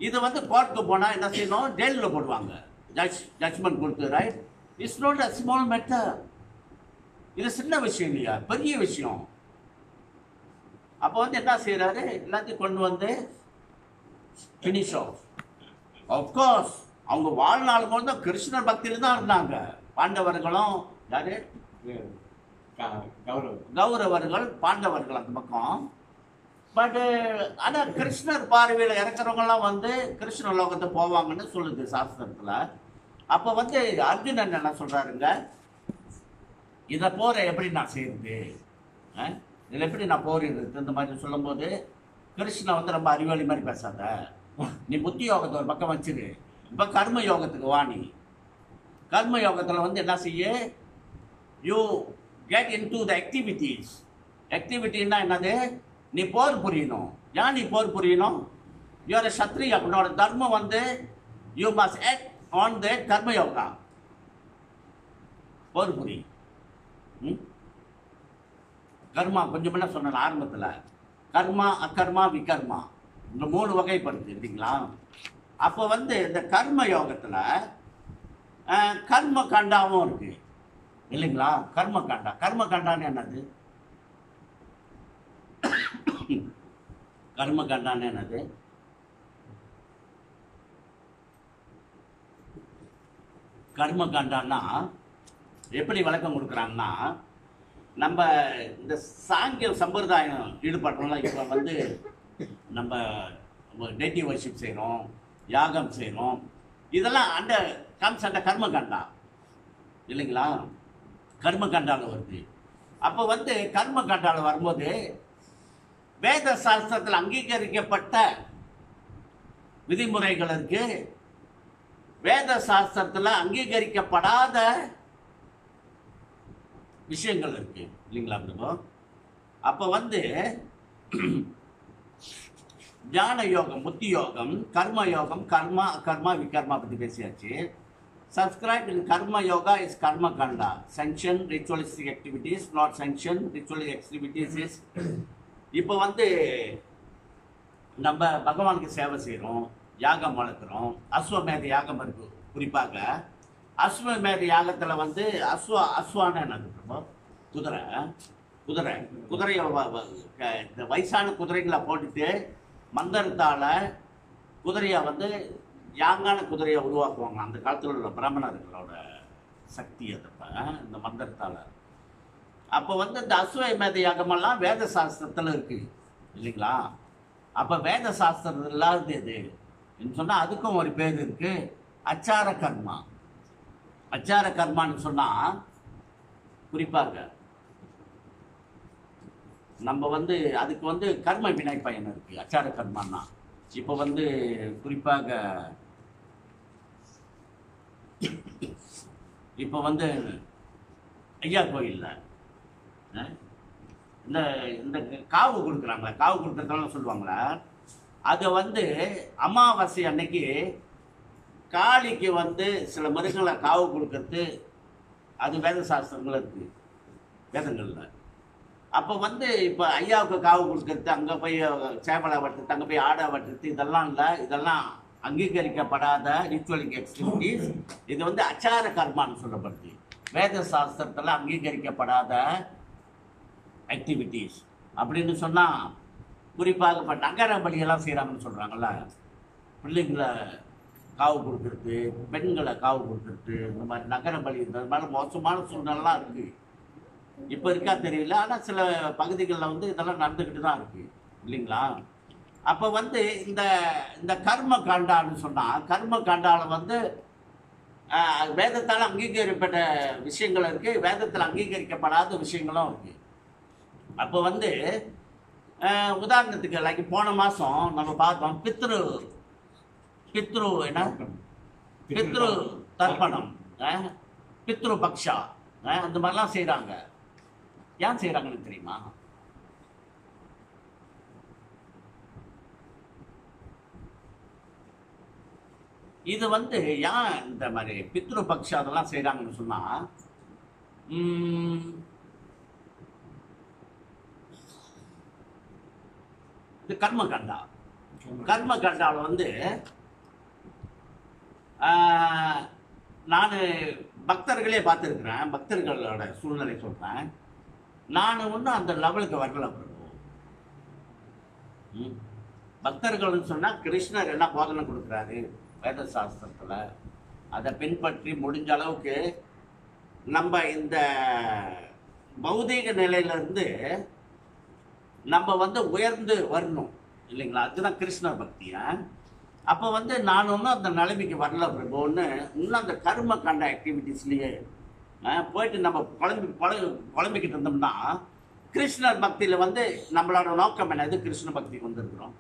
இது வந்து கோர்ட்டுக்கு போனால் என்ன செய்யணும்? ஜெயிலில் போடுவாங்க, ஜட்ஜ்மெண்ட் கொடுத்து, right? It's not a small matter. இது சின்ன விஷயம் இல்லையா, பெரிய விஷயம். அப்போ வந்து என்ன செய்யறாரு? எல்லாத்தையும் கொண்டு வந்து ஃபினிஷ் ஆஃப். ஆஃப்கோர்ஸ் அவங்க வாழ்நாள் போது கிருஷ்ணர் பக்தியில தான் இருந்தாங்க. பாண்டவர்களும் யாரு? கௌரவர்கள், பாண்டவர்கள் அந்த பக்கம். பட் ஆனா கிருஷ்ணர் பார்வையில் இறக்குறவங்கலாம் வந்து கிருஷ்ண லோகத்தை போவாங்கன்னு சொல்லுது சாஸ்திரத்துல. அப்போ வந்து அர்ஜுனன் என்ன சொல்றாருங்க? இதை போற எப்படி நான் செய்யுது, இதில் எப்படி நான் போரிடுறது, இந்த மாதிரி சொல்லும் போது கிருஷ்ணன் வந்து ரொம்ப அறிவாளி மாதிரி பேசாத, நீ புத்தி யோகத்தை ஒரு பக்கம் வச்சிரு, இப்போ கர்ம யோகத்துக்கு வா. நீ கர்ம யோகத்தில் வந்து என்ன செய்ய? You get into the activities. ஆக்டிவிட்டின்னா என்னது? நீ போர் புரியணும். ஏன் நீ போர் புரியணும்? யூஆர் சத்ரியா. உன்னோட தர்மம் வந்து you must act on the karma yoga. போர் புரி. கர்மா கொஞ்சம் என்ன சொன்ன ஆரம்பத்தில்? கர்மா, அக்கர்மா, விகர்மா, இந்த 3 வகைப்படுது இல்லைங்களா? அப்போ வந்து இந்த கர்ம யோகத்தில் கர்ம காண்டாவும் இருக்கு இல்லைங்களா? கர்ம காண்டான்னு என்னது? கர்ம காண்டான்னு என்னது? கர்ம காண்டான்னா எப்படி விளக்கம் கொடுக்குறாங்கன்னா, நம்ம இந்த சாங்கிய சம்பிரதாயம் ஈடுபடுறோம்ல, இப்போ வந்து நம்ம டேட்டி வர்ஷிப் செய்கிறோம், யாகம் செய்கிறோம், இதெல்லாம் அந்த கம்ஸ் அந்த கர்மகண்டா இல்லைங்களா? கர்மகண்டாவில் வருது. அப்போ வந்து கர்மகண்டாவில் வரும்போது வேத சாஸ்திரத்தில் அங்கீகரிக்கப்பட்ட விதிமுறைகள் இருக்கு, வேத சாஸ்திரத்தில் அங்கீகரிக்கப்படாத விஷயங்கள் இருக்கு இல்லைங்களா? அப்போ வந்து ஞான யோகம், புத்தி யோகம், கர்ம யோகம், கர்மா, அகர்மா, விகர்மா பற்றி பேசியாச்சு. சப்ஸ்கிரைப் இன் கர்ம யோகா இஸ் கர்ம கண்டா. Sanction ritualistic activities, not sanction ritualistic activities is. இப்போ வந்து நம்ம பகவானுக்கு சேவை செய்கிறோம், யாகம் வளர்க்குறோம், அஸ்வமேத யாகம் இருக்கு. குறிப்பாக அஸ்வமேத யாகத்தில் வந்து அஸ்வான என்னது? குதிரையை இந்த வயசான குதிரைகளை போட்டுட்டு மந்திரத்தால் குதிரையை வந்து யாங்கான குதிரையை உருவாக்குவாங்க. அந்த காலத்தில் உள்ள பிராமணர்களோட சக்தி அதப்ப இந்த மந்திரத்தால். அப்போ வந்து இந்த அஸ்வமேத யாகமெல்லாம் வேத சாஸ்திரத்தில் இருக்கு இல்லைங்களா? அப்போ வேத சாஸ்திரம் இல்லாதது எது சொன்னால் அதுக்கும் ஒரு பேர் இருக்கு, அச்சார கர்மா. அச்சார கர்மான்னு சொன்னால் குறிப்பாக நம்ம வந்து அதுக்கு வந்து கர்ம வினை பயன் இருக்கு. அச்சார கர்மான்னா இப்போ வந்து குறிப்பாக இப்போ வந்து ஐயா கோயிலில் இந்த இந்த காவு கொடுக்குறாங்களா, காவு கொடுக்குறதெல்லாம் சொல்லுவாங்களா, அதை வந்து அமாவாசை அன்னைக்கு காளிக்கு வந்து சில மிருகங்களை காவு கொடுக்கறது அது வேத சாஸ்திரங்கள் இருக்கு வேதங்களில். அப்போ வந்து இப்போ ஐயாவுக்கு காவு கொடுக்கறது, அங்கே போய் சேவலை வெட்டுறது, அங்கே போய் ஆடை வெட்டுறது, இதெல்லாம் இல்லை, இதெல்லாம் அங்கீகரிக்கப்படாத ரிச்சுவலிங் ஆக்டிவிட்டீஸ். இது வந்து அச்சார கர்மான்னு சொல்லப்படுது. வேத சாஸ்திரத்தில் அங்கீகரிக்கப்படாத ஆக்டிவிட்டீஸ் அப்படின்னு சொன்னால் குறிப்பாக இப்போ நகர பலியெல்லாம் செய்கிறாங்கன்னு சொல்கிறாங்கல்ல, பிள்ளைங்களை காவு கொடுக்கறது, பெண்களை காவு கொடுக்கறது, இந்த மாதிரி நகர பலி, இந்த மாதிரி மோசமான சூழ்நிலாம் இருக்குது. இப்போ இருக்கா தெரியல, ஆனால் சில பகுதிகளில் வந்து இதெல்லாம் நடந்துக்கிட்டு தான் இருக்குது இல்லைங்களா? அப்போ வந்து இந்த இந்த கர்ம காண்டான்னு சொன்னால், கர்ம காண்டாவில் வந்து வேதத்தால் அங்கீகரிக்கப்பட்ட விஷயங்கள் இருக்குது, வேதத்தில் அங்கீகரிக்கப்படாத விஷயங்களும் இருக்குது. அப்போ வந்து உதாரணத்துக்கு லைக் போன மாதம் நம்ம பார்த்தோம் பித்ரு என்ன பித்ரு தர்ப்பணம், பித்ரு பக்ஷா, அந்த மாதிரிலாம் செய்கிறாங்க. ஏன் செய்கிறாங்கன்னு தெரியுமா? இது வந்து ஏன் இந்த மாதிரி பித்ரு பக்ஷா அதெல்லாம் செய்கிறாங்கன்னு சொன்னால், இது கர்மகண்டா. கர்மகண்டாவில் வந்து நான் பக்தர்களே பார்த்துருக்குறேன், பக்தர்களோட சூழ்நிலை சொல்கிறேன். நான் ஒன்றும் அந்த லெவலுக்கு வரல பிரபு. பக்தர்கள்னு சொன்னால் கிருஷ்ணர் என்ன போதனை கொடுக்குறாரு வேத சாஸ்திரத்தில், அதை பின்பற்றி முடிஞ்ச அளவுக்கு நம்ம இந்த பௌதீக நிலையிலேருந்து நம்ம வந்து உயர்ந்து வரணும் இல்லைங்களா? அதுதான் கிருஷ்ணர் பக்தியா. அப்போ வந்து நான் ஒன்றும் அந்த நிலைமைக்கு வரல பிரபுன்னு, இன்னும் அந்த கர்ம கண்ட ஆக்டிவிட்டீஸ்லேயே போயிட்டு நம்ம குழம்பிக்கிட்டு இருந்தோம்னா, கிருஷ்ணர் பக்தியில் வந்து நம்மளோட நோக்கம் என்ன? எது கிருஷ்ண பக்திக்கு வந்துருக்குறோம்?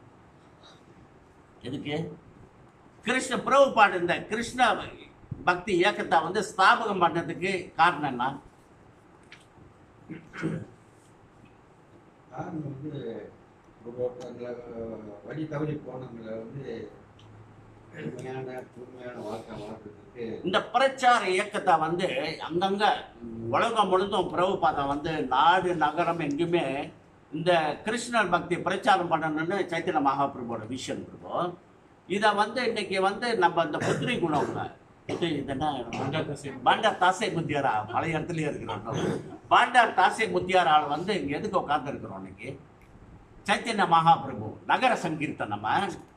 எதுக்கு? கிருஷ்ண பிரபுபாடு இந்த கிருஷ்ண பக்தி இயக்கத்தை வந்து ஸ்தாபகம் பண்ணதுக்கு காரணம் என்ன? வந்து வழி தவறி போனவங்களை வந்து தூய்மையான வாழ்க்கை வாழ்றதுக்கு இந்த பிரச்சார இயக்கத்தை வந்து அங்கங்க உலகம் முழுதும் பிரபுபாதா வந்து நாடு நகரம் எங்குமே இந்த கிருஷ்ணர் பக்தி பிரச்சாரம் பண்ணணும்னு சைத்தன்ய மகாபிரபுவோட விஷன் இருக்கும். இதை வந்து இன்னைக்கு வந்து நம்ம இந்த புத்திரி குணம்ல பாண்டார் தாசை முத்தியாரா பழைய இடத்துலயே இருக்கிறோம். பாண்டார் தாசை முத்தியாரால் வந்து இங்க எதுக்கு உட்கார்ந்து இருக்கிறோம்? இன்னைக்கு சைத்தன்ய மகாபிரபு நகர சங்கீர்த்தனம்.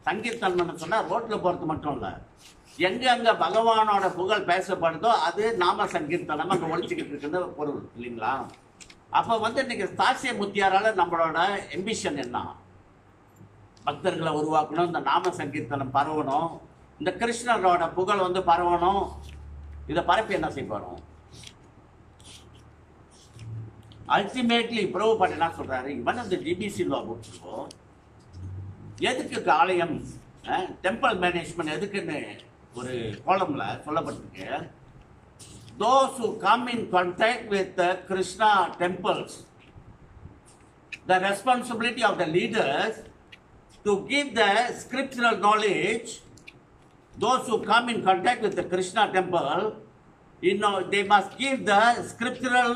சங்கீர்த்தனம் சொன்னா ரோட்ல போறது மட்டும் இல்ல, எங்க பகவானோட புகழ் பேசப்படுதோ அது நாம சங்கீர்த்தனம் அங்க ஒழிச்சுக்கிட்டு இருக்கிறது பொருள் இல்லைங்களா? அப்ப வந்து இன்னைக்கு தாசிய முத்தியாரால நம்மளோட எம்பிஷன் என்ன? பக்தர்களை உருவாக்கணும், இந்த நாம சங்கீர்த்தனம் பரவணும், இந்த கிருஷ்ணரோட புகழ் வந்து பரவணும். இதை பரப்பி என்ன செய்ய போறோம்? அல்டிமேட்லி பிரபுபாட் என்ன சொல்றாரு, இவன் அந்த ஜிபிசி லா போட்டுருக்கோ, எதுக்கு ஆலயம் டெம்பிள் மேனேஜ்மெண்ட் எதுக்குன்னு ஒரு கோலம்ல சொல்லப்பட்டிருக்கு. those who come in contact with the Krishna temples, the responsibility of the leaders to give the scriptural knowledge. Those who come in contact with the Krishna temple, you know, they must give the scriptural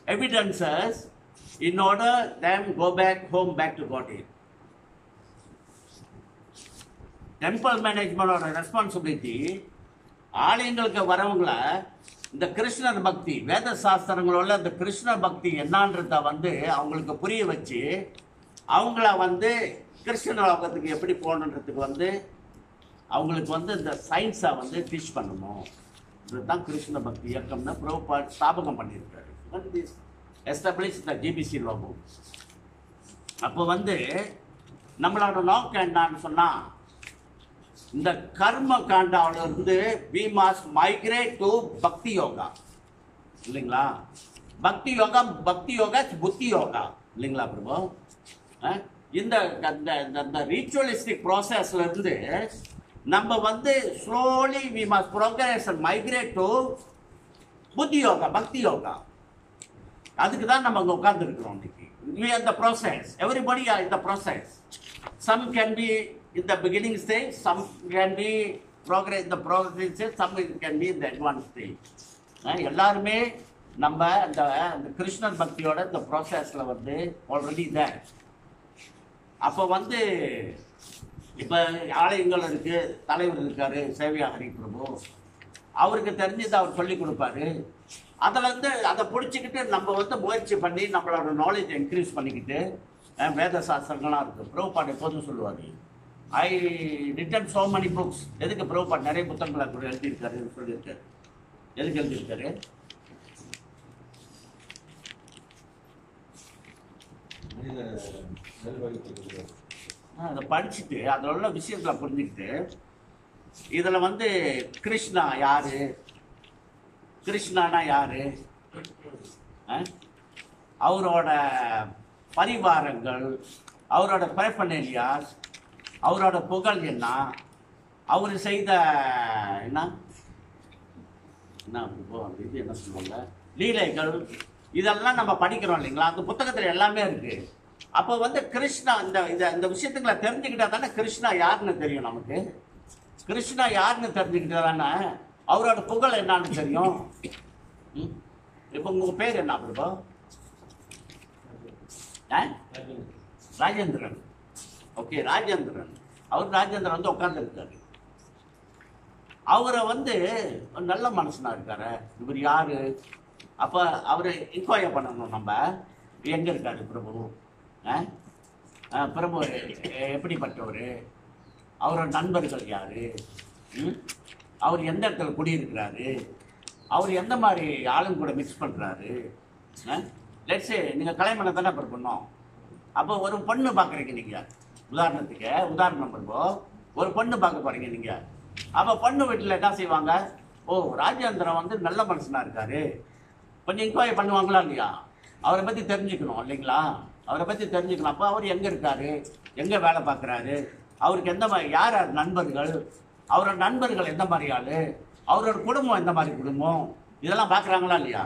evidences in order them go back home, back to Godhead. Temple management or responsibility, ஆலயங்களுக்கு வரவங்கள இந்த கிருஷ்ணர் பக்தி வேத சாஸ்திரங்களோட இந்த கிருஷ்ணர் பக்தி என்னன்றத வந்து அவங்களுக்கு புரிய வச்சு அவங்கள வந்து கிருஷ்ண லோகத்துக்கு எப்படி போகணுன்றதுக்கு வந்து அவங்களுக்கு வந்து இந்த சயின்ஸை வந்து டீச் பண்ணணும். இதுதான் கிருஷ்ண பக்தி இயக்கம்னு பிரபுபாட் ஸ்தாபகம் பண்ணியிருக்காரு. when this established the GBC logo. அப்போ வந்து நம்மளோட நோக்கம் என்னன்னு சொன்னா, இந்த கர்ம காண்டாவில இருந்து we must migrate to பக்தி யோகா இல்லைங்களா? பக்தி யோகா புத்தி யோகா இல்லைங்களா பிரபு? இந்த ரீச்சுவலிஸ்டிக் ப்ராசஸ்ல இருந்து நம்ம வந்து slowly we must progress and migrate to புத்தி யோகா பக்தி யோகா. அதுக்கு தான் நம்ம அங்கே உட்கார்ந்துருக்கிறோம் இன்னைக்கு. We are the process. Everybody are in the process. Some can be in the beginning stage, some can be progress in the progress stage, some can be in the advanced stage. எல்லாருமே நம்ம அந்த கிருஷ்ணர் பக்தியோட இந்த ப்ராசஸில் வந்து already தான். அப்போ வந்து இப்போ ஆலயங்கள் இருக்கு, தலைவர் இருக்காரு சேவியா ஹரி பிரபு, அவருக்கு தெரிஞ்சது அவர் சொல்லி கொடுப்பாரு. அதில் வந்து அதை பிடிச்சிக்கிட்டு நம்ம வந்து முயற்சி பண்ணி நம்மளோட நாலேஜ் இன்க்ரீஸ் பண்ணிக்கிட்டு வேத சாஸ்திரங்கள்லாம் இருக்குது. பிரபுபாட் எப்போதும் சொல்லுவார், I written so many books. எதுக்கு பிரபுபாட் நிறைய புத்தகங்களை கூட எழுதியிருக்காருன்னு சொல்லியிருக்காரு. எதுக்கு எழுதியிருக்காரு? அதை படிச்சுட்டு அதில் உள்ள விஷயங்களை புரிஞ்சுக்கிட்டு இதில் வந்து கிருஷ்ணா யாரு, கிருஷ்ணானா யாரு, அவரோட பரிவாரங்கள், அவரோட பிரபனேலியாஸ், அவரோட புகழ் என்ன, அவர் செய்த என்ன இது என்ன சொல்லுவாங்க லீலைகள், இதெல்லாம் நம்ம படிக்கிறோம் இல்லைங்களா? அந்த புத்தகத்தில் எல்லாமே இருக்கு. அப்போ வந்து கிருஷ்ணா இந்த விஷயத்துக்களை தெரிஞ்சுக்கிட்டா தானே கிருஷ்ணா யாருன்னு தெரியும் நமக்கு. கிருஷ்ணா யாருன்னு தெரிஞ்சுக்கிட்டா தானே அவரோட புகழ் என்னன்னு தெரியும். இப்போ உங்க பேர் என்ன பிரபு? ராஜேந்திரன். ஓகே, ராஜேந்திரன். அவர் ராஜேந்திரன் வந்து உட்கார்ந்துருக்காரு. அவரை வந்து நல்ல மனுஷனா இருக்காரு. இவர் யாரு? அப்ப அவரை இன்கொயர் பண்ணணும் நம்ம, எங்க இருக்காரு பிரபு, பிரபு எப்படிப்பட்டவர், அவரோட நண்பர்கள் யாரு, அவர் எந்த இடத்துல குடியிருக்கிறாரு, அவர் எந்த மாதிரி ஆளுங்க கூட மிக்ஸ் பண்ணுறாரு. லெட்ஸே நீங்கள் கல்யாணம் பண்ண தானே பண்ணோம். அப்போ ஒரு பொண்ணு பார்க்குறீங்க நீங்கள், உதாரணம் பண்ணுறப்போ ஒரு பொண்ணு பார்க்க போகிறீங்க நீங்கள். அப்போ பொண்ணு வீட்டில் என்ன செய்வாங்க? ஓ, ராஜேந்திரன் வந்து நல்ல மனுஷனாக இருக்காரு, கொஞ்சம் இன்கொயரி பண்ணுவாங்களா இல்லையா? அவரை பற்றி தெரிஞ்சுக்கணும் இல்லைங்களா? அவரை பற்றி தெரிஞ்சுக்கணும். அப்போ அவர் எங்கே இருக்காரு, எங்கே வேலை பார்க்குறாரு, அவருக்கு எந்த மாதிரி யார் நண்பர்கள், அவரோட நண்பர்கள் எந்த மாதிரி ஆள், அவரோட குடும்பம் எந்த மாதிரி குடும்பம், இதெல்லாம் பார்க்குறாங்களா இல்லையா?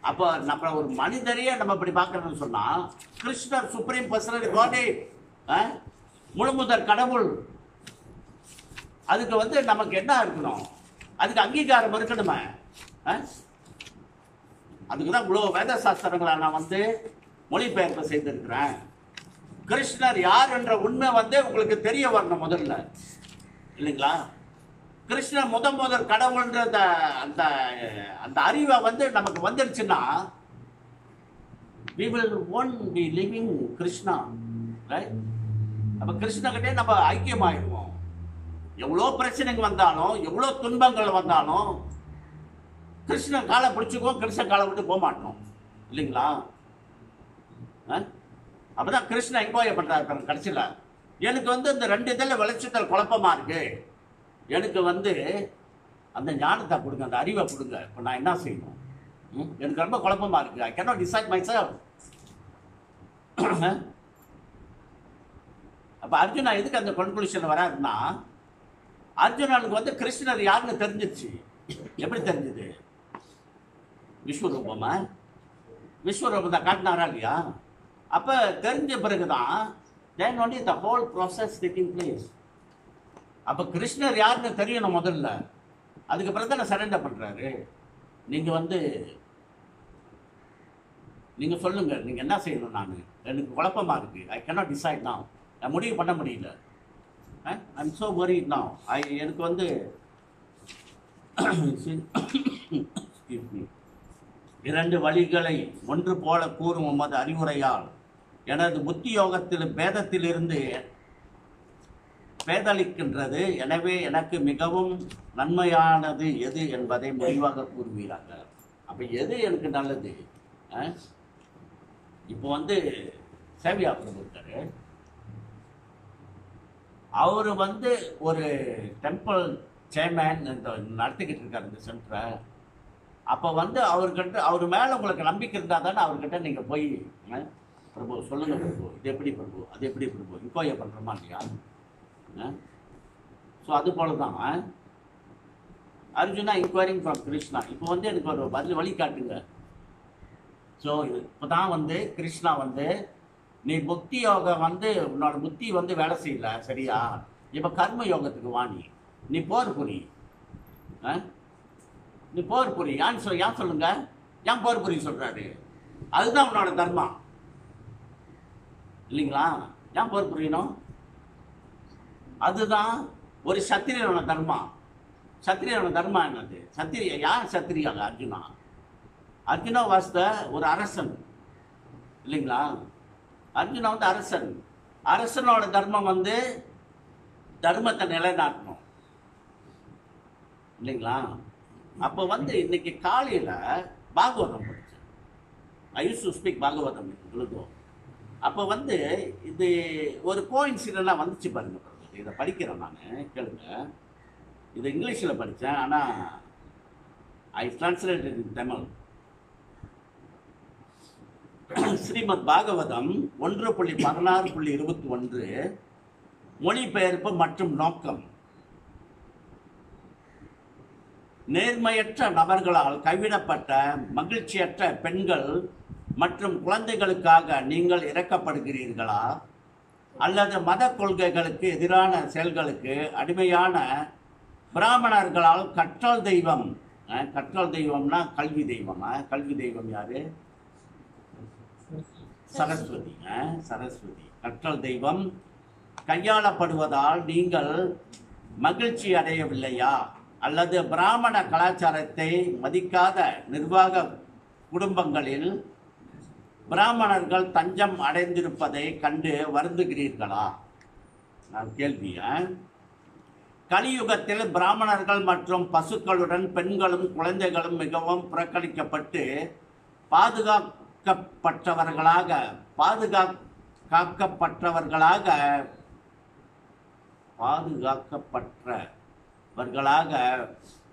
அப்போ நம்ம ஒரு மனிதரையே நம்ம இப்படி பார்க்குறோன்னு சொன்னால், கிருஷ்ணர் சுப்ரீம் பர்சனல் காடே, முழுமுதற் கடவுள், அதுக்கு வந்து நமக்கு என்ன இருக்கணும்? அதுக்கு அங்கீகாரம் இருக்கணுமே. அதுக்கு தான் இவ்வளோ வேத சாஸ்திரங்களை நான் வந்து மொழிபெயர்ப்பு செய்திருக்கிறேன். கிருஷ்ணர் யார் என்ற உண்மை வந்து உங்களுக்கு தெரிய வரணும் முதல்ல, இல்லைங்களா? கிருஷ்ணர் முதல் கடவுள்ன்ற அந்த அந்த அறிவை வந்து நமக்கு வந்துருச்சுன்னா, we will won't be living Krishna, right? அப்ப கிருஷ்ணகிட்டே நம்ம ஐக்கியமாயிடுவோம். எவ்வளோ பிரச்சனைகள் வந்தாலும், எவ்வளோ துன்பங்கள் வந்தாலும் கிருஷ்ணன் காலை பிடிச்சிக்குவோம், கிருஷ்ணன் காலை விட்டு போக மாட்டோம், இல்லைங்களா? அப்பதான் கிருஷ்ணன் என்கொயர் பண்றாரு கடைசியில். எனக்கு வந்து இந்த 2 இதில் விளைச்சல் குழப்பமா இருக்கு, எனக்கு வந்து அந்த ஞானத்தை கொடுங்க, அந்த அறிவை கொடுங்க, இப்போ நான் என்ன செய்யணும்? எனக்கு ரொம்ப குழப்பமா இருக்கு, I cannot decide my self. அப்போ அர்ஜுனா எதுக்கு அந்த கன்க்ளூஷன் வராருன்னா, அர்ஜுனனுக்கு வந்து கிருஷ்ணர் யாருன்னு தெரிஞ்சிச்சு. எப்படி தெரிஞ்சது? விஸ்வரூபம் தான் காட்டினாரா இல்லையா? அப்போ தெரிஞ்ச பிறகுதான் then only the whole process taking place. அப்போ கிருஷ்ணர் யாருன்னு தெரியணும் முதல்ல, அதுக்கு பிறகு தான் சரண்டர் பண்ணுறாரு. நீங்கள் வந்து நீங்கள் சொல்லுங்க, நீங்கள் என்ன செய்யணும்? நான் எனக்கு குழப்பமா இருக்கு, ஐ கேனாட் டிசைட் now, நான் முடிவு பண்ண முடியல, ஐம் ஸோ worried now. எனக்கு வந்து இரண்டு வழிகளை ஒன்று போல கூறும் உமது அறிவுரையால் எனது புத்தி யோகத்தில் பேதத்திலிருந்து பேதளிக்கின்றது. எனவே எனக்கு மிகவும் நன்மையானது எது என்பதை முடிவாக கூறுவீராங்க. அப்போ எது எனக்கு நல்லது? இப்போ வந்து சேவியா பிரபு இருக்காரு, அவர் வந்து ஒரு டெம்பிள் சேர்மேன் நடத்திக்கிட்டு இருக்காரு இந்த சென்டரை. அப்போ வந்து அவர்கிட்ட அவர் மேலே உங்களுக்கு நம்பிக்கை இருந்தால் தானே அவர்கிட்ட நீங்கள் போய் பிரபு சொல்லுங்க பிரபு, இது எப்படி பிரபு, அது எப்படி பிரபு, இன்கொயர் பண்ணுறோமா இல்லையா? ஸோ அது போல தான் அர்ஜுனா இன்கொயரிங் ஃப்ரம் கிருஷ்ணா. இப்போ வந்து எனக்கு ஒரு பதில் வழி காட்டுங்க. ஸோ இப்போ தான் வந்து கிருஷ்ணா வந்து நீ புத்தி யோகம் வந்து உன்னோட புத்தி வந்து வேலை செய்யல சரியா, இப்போ கர்ம யோகத்துக்கு வாணி, நீ போர் புரி, நீ போர் புரி. ஏன் சொல்லுங்க, ஏன் போர் புரி சொல்றாரு? அதுதான் உன்னோட தர்மம் இல்லைங்களா? ஏன் போர் புரியணும்? அதுதான் ஒரு சத்திரியனோட தர்மம். சத்திரியனோட தர்மம் என்னது? சத்திரிய யார் சத்திரியாக? அர்ஜுனா. அர்ஜுனா வாஸ்த ஒரு அரசன் இல்லைங்களா? அர்ஜுனா வந்து அரசன். அரசனோட தர்மம் வந்து தர்மத்தை நிலைநாட்டணும் இல்லைங்களா? அப்போ வந்து இன்னைக்கு காலையில் பாகவதம் படித்தேன். ஐ யூஸ் டு ஸ்பீக் பாகவதம் உங்களுக்கு. அப்போ வந்து இது ஒரு கோஇன்சிடென்ட்டாக வந்துச்சு பாருங்க. இதை படிக்கிறேன் நான், கேளுங்க. இது இங்கிலீஷில் படித்தேன், ஆனால் ஐ டிரான்ஸ்லேட்டட் இன் தமிழ். ஸ்ரீமத் பாகவதம் 1.16.21 மொழிபெயர்ப்பு மற்றும் நோக்கம். நேர்மையற்ற நபர்களால் கைவிடப்பட்ட மகிழ்ச்சியற்ற பெண்கள் மற்றும் குழந்தைகளுக்காக நீங்கள் இறக்கப்படுகிறீர்களா, அல்லது மத கொள்கைகளுக்கு எதிரான செயல்களுக்கு அடிமையான பிராமணர்களால் கற்றல் தெய்வம், கற்றல் தெய்வம்னா கல்வி தெய்வம், கல்வி தெய்வம் யாரு? சரஸ்வதி. சரஸ்வதி கற்றல் தெய்வம் கையாளப்படுவதால் நீங்கள் மகிழ்ச்சி அடையவில்லையா, அல்லது பிராமண கலாச்சாரத்தை மதிக்காத நிர்வாக குடும்பங்களில் பிராமணர்கள் தஞ்சம் அடைந்திருப்பதை கண்டு வருந்துகிறீர்களா? நான் கேள்வி. கலியுகத்தில் பிராமணர்கள் மற்றும் பசுக்களுடன் பெண்களும் குழந்தைகளும் மிகவும் புறக்கணிக்கப்பட்டு பாதுகாக்கப்பட்டவர்களாக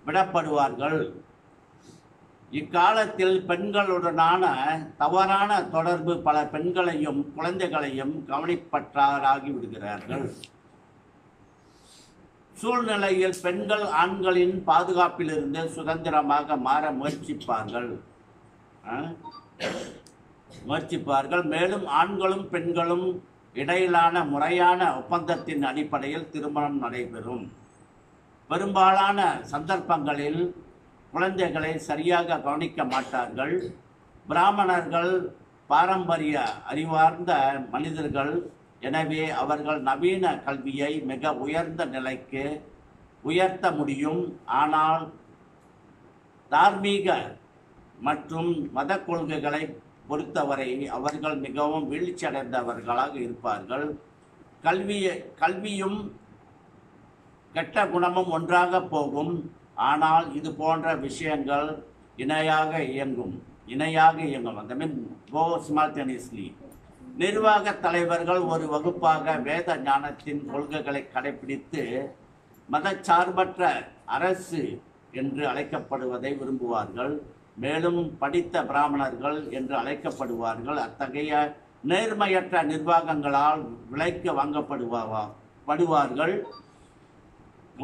விடப்படுவார்கள். இக்காலத்தில் பெண்களுடனான தவறான தொடர்பு பல பெண்களையும் குழந்தைகளையும் கவனிப்பற்றாராகி விடுகிறார்கள். சூழ்நிலையில் பெண்கள் ஆண்களின் பாதுகாப்பிலிருந்து சுதந்திரமாக மாற முயற்சிப்பார்கள். மேலும் ஆண்களும் பெண்களும் இடையிலான முறையான ஒப்பந்தத்தின் அடிப்படையில் திருமணம் நடைபெறும். பெரும்பாலான சந்தர்ப்பங்களில் குழந்தைகளை சரியாக கவனிக்க மாட்டார்கள். பிராமணர்கள் பாரம்பரிய அறிவார்ந்த மனிதர்கள், எனவே அவர்கள் நவீன கல்வியை மிக உயர்ந்த நிலைக்கு உயர்த்த முடியும். ஆனால் தார்மீக மற்றும் மத கொள்கைகளை பொறுத்தவரை அவர்கள் மிகவும் வீழ்ச்சியடைந்தவர்களாக இருப்பார்கள். கல்வியும் கெட்ட குணமும் ஒன்றாக போகும். ஆனால் இது போன்ற விஷயங்கள் இணையாக இயங்கும். அந்த மீன் கோ சிமால்டேனியஸ்லி. நிர்வாக தலைவர்கள் ஒரு வகுப்பாக வேத ஞானத்தின் கொள்கைகளை கடைபிடித்து மதச்சார்பற்ற அரசு என்று அழைக்கப்படுவதை விரும்புவார்கள். மேலும் படித்த பிராமணர்கள் என்று அழைக்கப்படுவார்கள். அத்தகைய நேர்மையற்ற நிர்வாகங்களால் விலைக்கு வாங்கப்படுவார்கள்.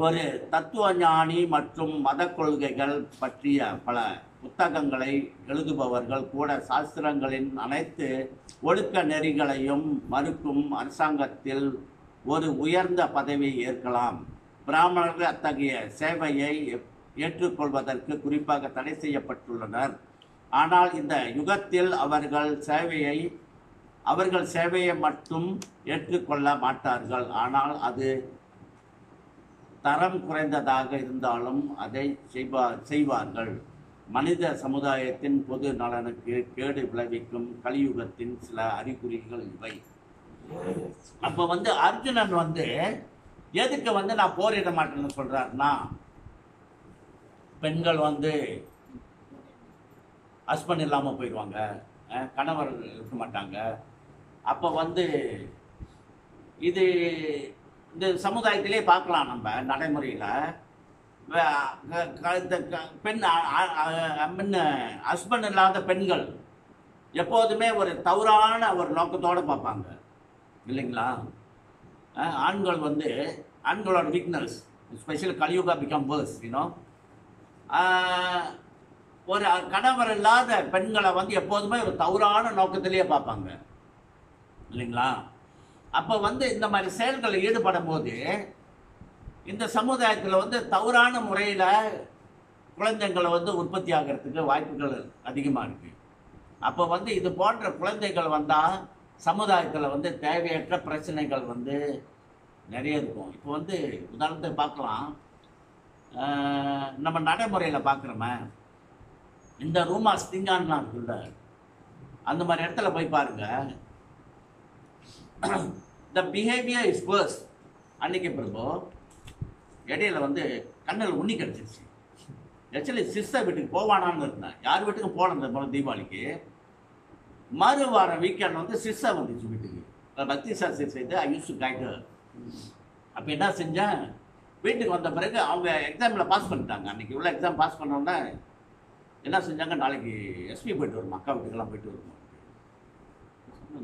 ஒரு தத்துவ ஞானி மற்றும் மத கொள்கைகள் பற்றிய பல புத்தகங்களை எழுதுபவர்கள் கூட சாஸ்திரங்களின் அனைத்து ஒழுக்க நெறிகளையும் மறுக்கும் அரசாங்கத்தில் ஒரு உயர்ந்த பதவியை ஏற்கலாம். பிராமணர்கள் அத்தகைய சேவையை ஏற்றுக்கொள்வதற்கு குறிப்பாக தடை செய்யப்பட்டுள்ளனர். ஆனால் இந்த யுகத்தில் அவர்கள் சேவையை மட்டும் ஏற்றுக்கொள்ள மாட்டார்கள். ஆனால் அது தரம் குறைந்ததாக இருந்தாலும் அதை செய்வார்கள். மனித சமுதாயத்தின் பொது நலனுக்கு கேடு விளைவிக்கும் கலியுகத்தின் சில அறிகுறிகள் இவை. அப்ப வந்து அர்ஜுனன் வந்து எதுக்கு வந்து நான் போரிட மாட்டேன்னு சொல்றாருன்னா, பெண்கள் வந்து ஹஸ்பண்ட் இல்லாமல் போயிடுவாங்க, கணவர் இருக்க மாட்டாங்க. அப்போ வந்து இது இந்த சமுதாயத்திலே பார்க்கலாம் நம்ம நடைமுறையில். பெண் ஹஸ்பண்ட் இல்லாத பெண்கள் எப்போதுமே ஒரு தவறான ஒரு நோக்கத்தோடு பார்ப்பாங்க இல்லைங்களா? ஆண்கள் வந்து ஆண்களோட weakness, special Kaliyuga become worse you know. ஒரு கணவர் இல்லாத பெண்களை வந்து எப்போதுமே ஒரு தவறான நோக்கத்திலேயே பார்ப்பாங்க இல்லைங்களா? அப்போ வந்து இந்த மாதிரி செயல்களில் ஈடுபடும் போது இந்த சமுதாயத்தில் வந்து தவறான முறையில் குழந்தைங்களை வந்து உற்பத்தி ஆகிறதுக்கு வாய்ப்புகள் அதிகமாக இருக்குது. அப்போ வந்து இது போன்ற குழந்தைகள் வந்தால் சமுதாயத்தில் வந்து தேவையற்ற பிரச்சனைகள் வந்து நிறைய இருக்கும். இப்போ வந்து உதாரணத்துக்கு பார்க்கலாம், நம்ம நடைமுறையில் பார்க்குறோமே, இந்த ரூமா ஸ்டிங்கான்லாம் இருக்குல்ல, அந்த மாதிரி இடத்துல போய் பாருங்க, த பிஹேவியர் இஸ் வேர்ஸ். அன்னைக்கு பிரபு இடையில வந்து கண்ணில் உண்ணி கிடச்சிருச்சு. ஆக்சுவலி சிஸ்டர் வீட்டுக்கு போவானான்னு இருந்தேன், யார் வீட்டுக்கும் போனது போல தீபாவளிக்கு. மறு வாரம் வீக்கெண்ட் வந்து சிஸ்டர் வந்துச்சு வீட்டுக்கு, பக்தி சாட்சி செய்து ஐ யூஸ் டு கைட். அப்போ என்ன செஞ்சேன், வீட்டுக்கு வந்த பிறகு அவங்க எக்ஸாமில் பாஸ் பண்ணிட்டாங்க. அன்றைக்கி உள்ள எக்ஸாம் பாஸ் பண்ணோன்னே என்ன செஞ்சாங்க, நாளைக்கு எஸ்பி போய்ட்டு வருமா, அக்கா வீட்டுக்கெல்லாம் போய்ட்டு வருமா.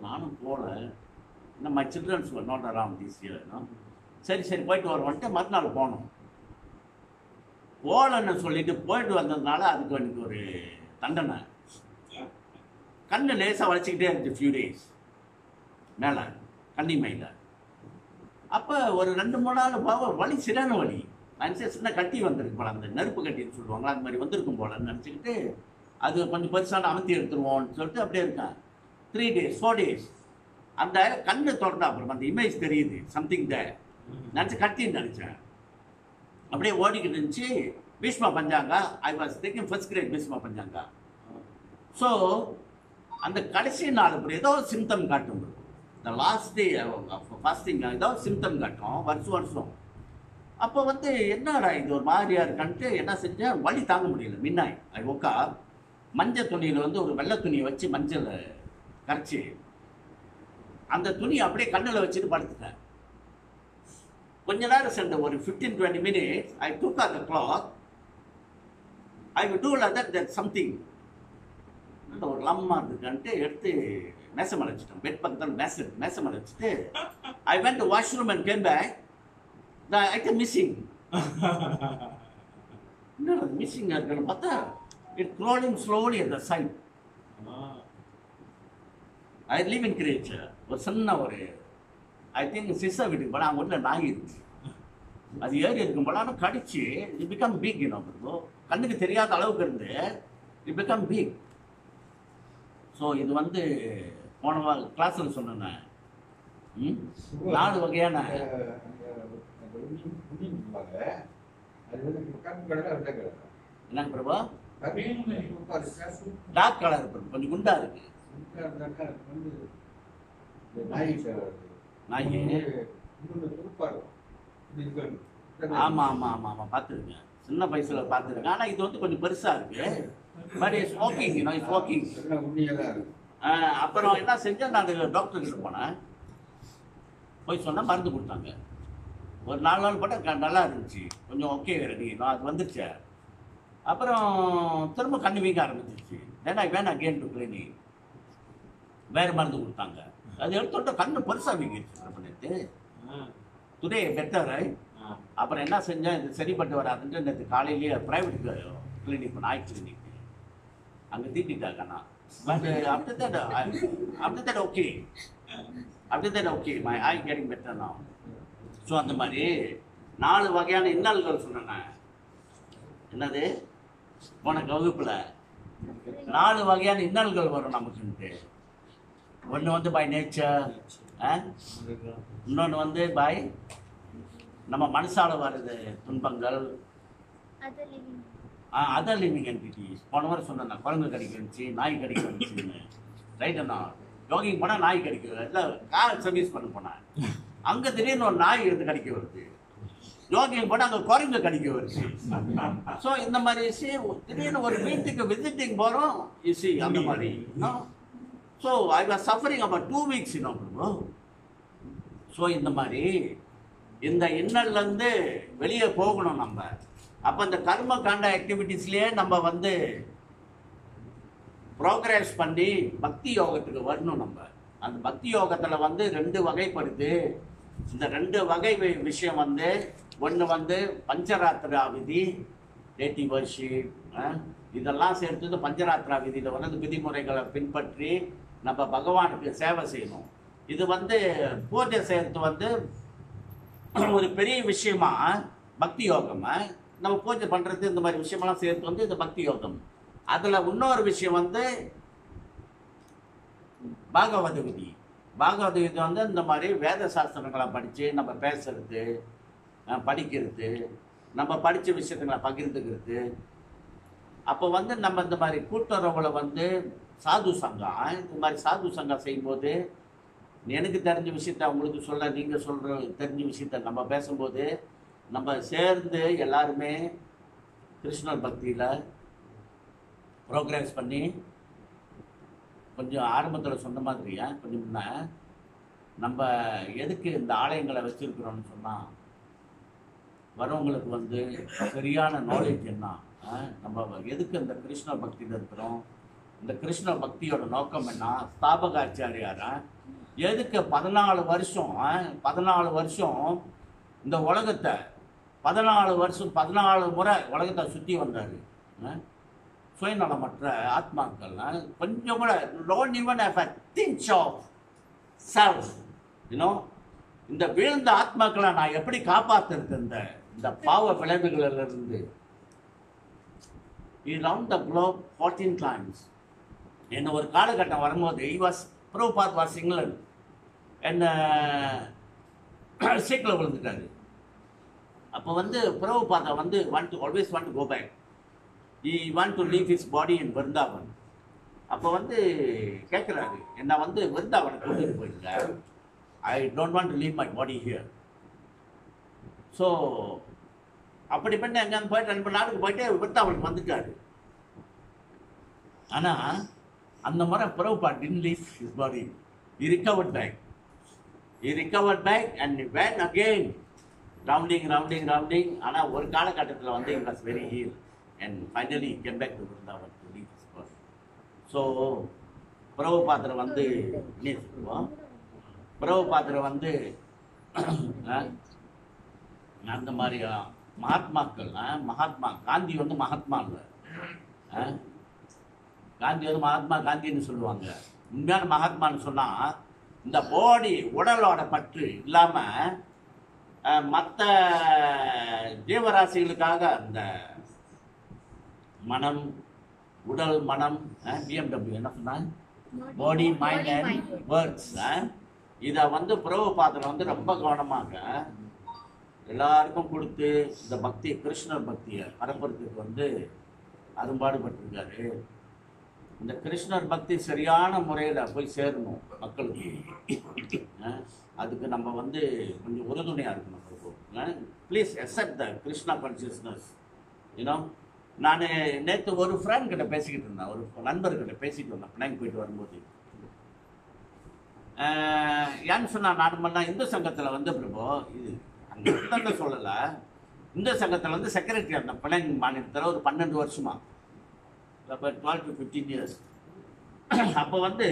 நானும் போகல, இன்னும் my children were not around this year. சரி சரி போயிட்டு வருவோன்ட்டு மறுநாள் போனோம். போகலன்னு சொல்லிட்டு போயிட்டு வந்ததுனால அதுக்கு எனக்கு ஒரு தண்டனை. கண்ணு லேசாக வளைச்சிக்கிட்டே இருந்துச்சு ஃபியூ டேஸ் மேலே கன்னிமையில். அப்போ ஒரு 2-3 நாள் போக வலி, சிறான வலி. நான் சின்ன கட்டி வந்திருக்கு போல, அந்த நெருப்பு கட்டின்னு சொல்லுவாங்களா, அந்த மாதிரி வந்திருக்கும் போலன்னு நினச்சிக்கிட்டு அது கொஞ்சம் பெருசான அமர்த்தி எடுத்துருவோம்னு சொல்லிட்டு அப்படியே இருக்கேன். 3 days 4 days அந்த கண்ணு தொடர்ந்தா அப்புறம் அந்த இமேஜ் தெரியுது, சம்திங் த நினச்சி கட்டின்னு நினச்சேன். அப்படியே ஓடிக்கிட்டு இருந்துச்சு. Bhishma Panchaka, I was taking first great Bhishma Panchaka. So அந்த கடைசி நாள் அப்படி ஏதோ சிம்டம் காட்டும். இந்த லாஸ்ட் டே ஃபாஸ்டிங் ஏதோ சிம்டம் காட்டும் வருஷம். அப்போ வந்து என்னடா இது ஒரு மாதிரியா இருக்கான்ட்டு என்ன செஞ்சேன், வலி தாங்க முடியல. மின்னாய் ஐ ஓக்கா, மஞ்சள் துணியில் வந்து ஒரு வெள்ளை துணியை வச்சு மஞ்சள் கரைச்சி அந்த துணியை அப்படியே கண்ணில் வச்சுட்டு படுத்துட்டேன். கொஞ்ச நேரம் சென்ற ஒரு 15-20 minutes I took out the cloth. I would do like that something. ஒரு லம்மா இருக்குன்ட்டு எடுத்து மேசை மேலே வச்சுட்டேன். பெட் பக்கத்தில் மேசை மேலே வச்சுட்டு I went to washroom and came back. The item missing. என்னடா மிஸ்ஸிங்காக இருக்குன்னு பார்த்தா it crawling slowly at the side. I live in creature. ஒரு சின்ன ஒரு ஐ திங்க் சிஸ்டர் வீட்டுக்கு போனால் அவங்க வீட்டில் நாய் இருந்துச்சு. அது ஏறி இருக்கும் போல, ஆனால் கடிச்சு இட் பிகம் பிக். கண்ணுக்கு தெரியாத அளவுக்கு இருந்து இட் பிகம் பிக். ஸோ இது வந்து போன கிளாஸில் சொன்னேன், 4 வகையான என்னங்க பிரபா, டார்க் கலர் இருக்கு, கொஞ்சம் குண்டா இருக்கு. ஆமா ஆமா ஆமா ஆமா பார்த்துருக்கேன், சின்ன வயசுல பார்த்துருக்கேன். ஆனால் இது வந்து கொஞ்சம் பெருசா இருக்கு. But it's walking, it's walking. அப்புறம் என்ன செஞ்சேன், நான் டாக்டர்கிட்ட போனேன். போய் சொன்னால் மருந்து கொடுத்தாங்க. ஒரு 4 நாள் போட்டால் நல்லா இருந்துச்சு, கொஞ்சம் ஓகே ரெடி, அது வந்துடுச்சு. அப்புறம் திரும்ப கண்ணு வீங்க ஆரம்பிச்சிருச்சு. வேணா அகெயின் டு கிளினிக், வேறு மருந்து கொடுத்தாங்க. அது எடுத்துட்டு கண்ணு பெருசாக வீங்கிடுச்சு பண்ணிட்டு. Today better. அப்புறம் என்ன செஞ்சேன், இது சரிப்பட்டு வராதுன்ட்டு நேற்று காலையிலேயே ப்ரைவேட் கிளினிக் பண்ண, ஆய் கிளினிக், அங்கே தீட்டிட்டாங்கண்ணா. But after that okay. After that okay, my eye getting better now. So அந்த மாதிரி 4 வகையான இன்னல்கள் சொன்னேன். என்னது போன வகுப்பில் 4 வகையான இன்னல்கள் வரும் நமக்குன்ட்டு. ஒன்று வந்து பை நேச்சர், இன்னொன்று வந்து பை நம்ம மனசால வருது துன்பங்கள், அதர் லிவிங் என்டிட்டிஸ். போன வாரம் சொன்னேன், குரங்கு கடிக்க வந்துச்சு, நாய் கடிக்க வந்துச்சுன்னு. ரைட்டு, நான் ஜாகிங் போனால் நாய் கடிக்க, இல்லை கார் சர்வீஸ் பண்ண போனேன், அங்கே திடீர்னு ஒரு நாய் இருந்து கடிக்க வருது. ஜாகிங் போனால் அங்கே குரங்கு கடிக்க வருது. ஸோ இந்த மாதிரி திடீர்னு ஒரு வீட்டுக்கு விசிட்டிங் போகிறோம் அந்த மாதிரி. So I was suffering about 2 weeks bro. So இந்த மாதிரி இந்த இன்னல்லேருந்து வெளியே போகணும் நம்ம. அப்போ இந்த கர்ம காண்ட ஆக்டிவிட்டீஸ்லேயே நம்ம வந்து ப்ரோக்ரஸ் பண்ணி பக்தி யோகத்துக்கு வரணும். நம்ம அந்த பக்தி யோகத்தில் வந்து 2 வகைப்படுது. இந்த 2 வகை விஷயம் வந்து ஒன்று வந்து பஞ்சராத்திரா விதி, டேட்டி வர்ஷிப், இதெல்லாம் சேர்த்து பஞ்சராத்திரா விதியில் வந்து அந்த விதிமுறைகளை பின்பற்றி நம்ம பகவானுக்கு சேவை செய்யணும். இது வந்து பூஜை செய்யறது வந்து ஒரு பெரிய விஷயமா பக்தி யோகம். நம்ம பூஜை பண்ணுறது இந்த மாதிரி விஷயமெல்லாம் சேர்த்து வந்து இந்த பக்தி யோகம். அதில் இன்னொரு விஷயம் வந்து பாகவத விதி. பாகவத விதி வந்து இந்த மாதிரி வேத சாஸ்திரங்களை படித்து நம்ம பேசுறது, படிக்கிறது, நம்ம படித்த விஷயத்துங்களை பகிர்ந்துக்கிறது. அப்போ வந்து நம்ம இந்த மாதிரி கூட்டுறவுல வந்து சாது சங்கம், இந்த மாதிரி சாது சங்கம் செய்யும்போது எனக்கு தெரிஞ்ச விஷயத்த உங்களுக்கு சொல்ல, நீங்கள் சொல்கிற தெரிஞ்ச விஷயத்த நம்ம பேசும்போது நம்ம சேர்ந்து எல்லாருமே கிருஷ்ணர் பக்தியில் ப்ரோக்ரஸ் பண்ணி கொஞ்சம் ஆரம்பத்தில் சொன்ன மாதிரி கொஞ்சம் முன்ன நம்ம எதுக்கு இந்த ஆலயங்களை வச்சுருக்குறோன்னு சொன்னால் வரவங்களுக்கு வந்து சரியான நாலேஜ் என்ன, நம்ம எதுக்கு இந்த கிருஷ்ண பக்தியில் இருக்கிறோம், இந்த கிருஷ்ண பக்தியோட நோக்கம் என்ன, ஸ்தாபகாச்சாரியாரா எதுக்கு 14 வருஷம் இந்த உலகத்தை 14 முறை உலகத்தை சுற்றி வந்தார். சுயநலமற்ற ஆத்மாக்கள் கொஞ்சம் கூட don't even have a tinge of self, இந்த வீழ்ந்த ஆத்மாக்களை நான் எப்படி காப்பாத்துறது இந்த பாவ விளைவுகளிலிருந்து. He round the globe 14 times. என்ன ஒரு காலகட்டம் வரும்போது Prabhupada was England and சிக்கில் விழுந்துட்டாரு. அப்போ வந்து Prabhupada வந்து always want to go back. He want to leave his body in Vrindavan. அப்போ வந்து கேட்குறாரு, என்ன வந்து விருந்தாவனை கூட்டிட்டு போயிருங்க, I don't want to leave my body here. So அப்படி பண்ணி அங்கே போயிட்டு 2 நாளுக்கு போயிட்டு விருந்தாவனுக்கு வந்துட்டாரு. ஆனால் அந்த முறை Prabhupada didn't leave his body. He recovered back. And he went again, rounding. ஆனால் ஒரு காலகட்டத்தில் வந்து he was very ill and finally he came back to Vrindavan to leave his body. So Prabhupada வந்து என்ன சொல்லுவோம், Prabhupada வந்து அந்த மாதிரி மகாத்மாக்கள், காந்தி வந்து மகாத்மா இல்லை, காந்தி வந்து மகாத்மா காந்தின்னு சொல்லுவாங்க. உண்மையான மகாத்மான்னு சொன்னால் இந்த பாடி உடலோட பற்று இல்லாமல் மற்ற ஜீவராசிகளுக்காக அந்த மனம், உடல், மனம், BMW என்ன சொன்னாங்க, பாடி, மைண்ட் அண்ட் வேர்ட்ஸ், இதை வந்து Prabhupada வந்து ரொம்ப கவனமாக எல்லாருக்கும் கொடுத்து இந்த பக்தி, கிருஷ்ணர் பக்தியை பரப்புறதுக்கு வந்து அரும்பாடுபட்டிருக்காரு. இந்த கிருஷ்ணர் பக்தி சரியான முறையில் போய் சேரணும் மக்களுக்கு. அதுக்கு நம்ம வந்து கொஞ்சம் உறுதுணையாக இருக்கணும். Please accept the Krishna consciousness. நான் நேற்று ஒரு ஃப்ரெண்ட் கிட்ட பேசிக்கிட்டு இருந்தேன், ஒரு நண்பர்கிட்ட பேசிட்டு இருந்தேன் பிள்ளைங்க போயிட்டு வரும்போது. ஏன்னு சொன்னால் நார்மலாக இந்து சங்கத்தில் வந்து பிரபு இது அங்கே சொல்லலை, இந்து சங்கத்தில் வந்து செக்ரட்டரி அந்த பிள்ளைங்க மாநிலத்தில் ஒரு 12 வருஷமா, அப்போ 12 to 15 years. அப்போ வந்து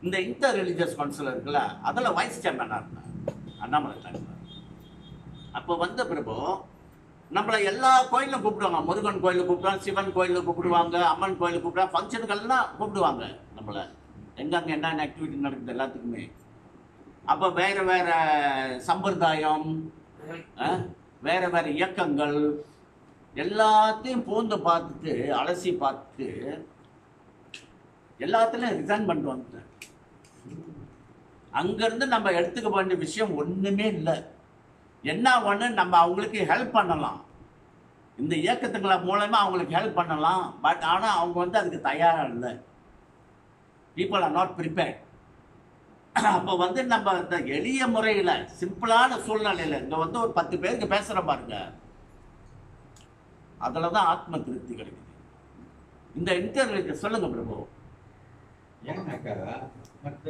இந்த இன்டர் ரிலீஜியஸ் கவுன்சில் இருக்குல்ல, அதில் வைஸ் சேர்மனாக இருந்தேன், அண்ணாமலை தாங்க. அப்போ வந்து பிரபு நம்மளை எல்லா கோயிலும் கூப்பிடுவாங்க, முருகன் கோயிலுக்கு கூப்பிடுவாங்க, சிவன் கோயிலுக்கு கூப்பிடுவாங்க, அம்மன் கோயிலுக்கு கூப்பிடுவாங்க, ஃபங்க்ஷனுக்கெல்லாம் கூப்பிடுவாங்க நம்மளை, எங்கெங்கே என்னென்ன ஆக்டிவிட்டி நடக்குது எல்லாத்துக்குமே. அப்போ வேறு வேறு சம்பிரதாயம், வேறு வேறு இயக்கங்கள் எல்லாத்தையும் பூந்து பார்த்துட்டு அலசி பார்த்துட்டு எல்லாத்துலையும் ரிசைன் பண்ணிட்டு வந்துட்டேன். அங்கேருந்து நம்ம எடுத்துக்க வேண்டிய விஷயம் ஒன்றுமே இல்லை. என்ன ஒன்று, நம்ம அவங்களுக்கு ஹெல்ப் பண்ணலாம், இந்த இயக்கத்துக்களை மூலமாக அவங்களுக்கு ஹெல்ப் பண்ணலாம். பட் ஆனால் அவங்க வந்து அதுக்கு தயாராக இல்லை. People are not prepared. அப்போ வந்து நம்ம இந்த எளிய முறையில் சிம்பிளான சூழ்நிலையில் இங்கே வந்து ஒரு 10 பேருக்கு பேசுகிற பாருங்க, அதில் தான் ஆத்ம திருப்தி கிடைக்குது. இந்த இன்டர்வியூ சொல்லுங்க பிரபு. ஏன்னாக்கா மற்ற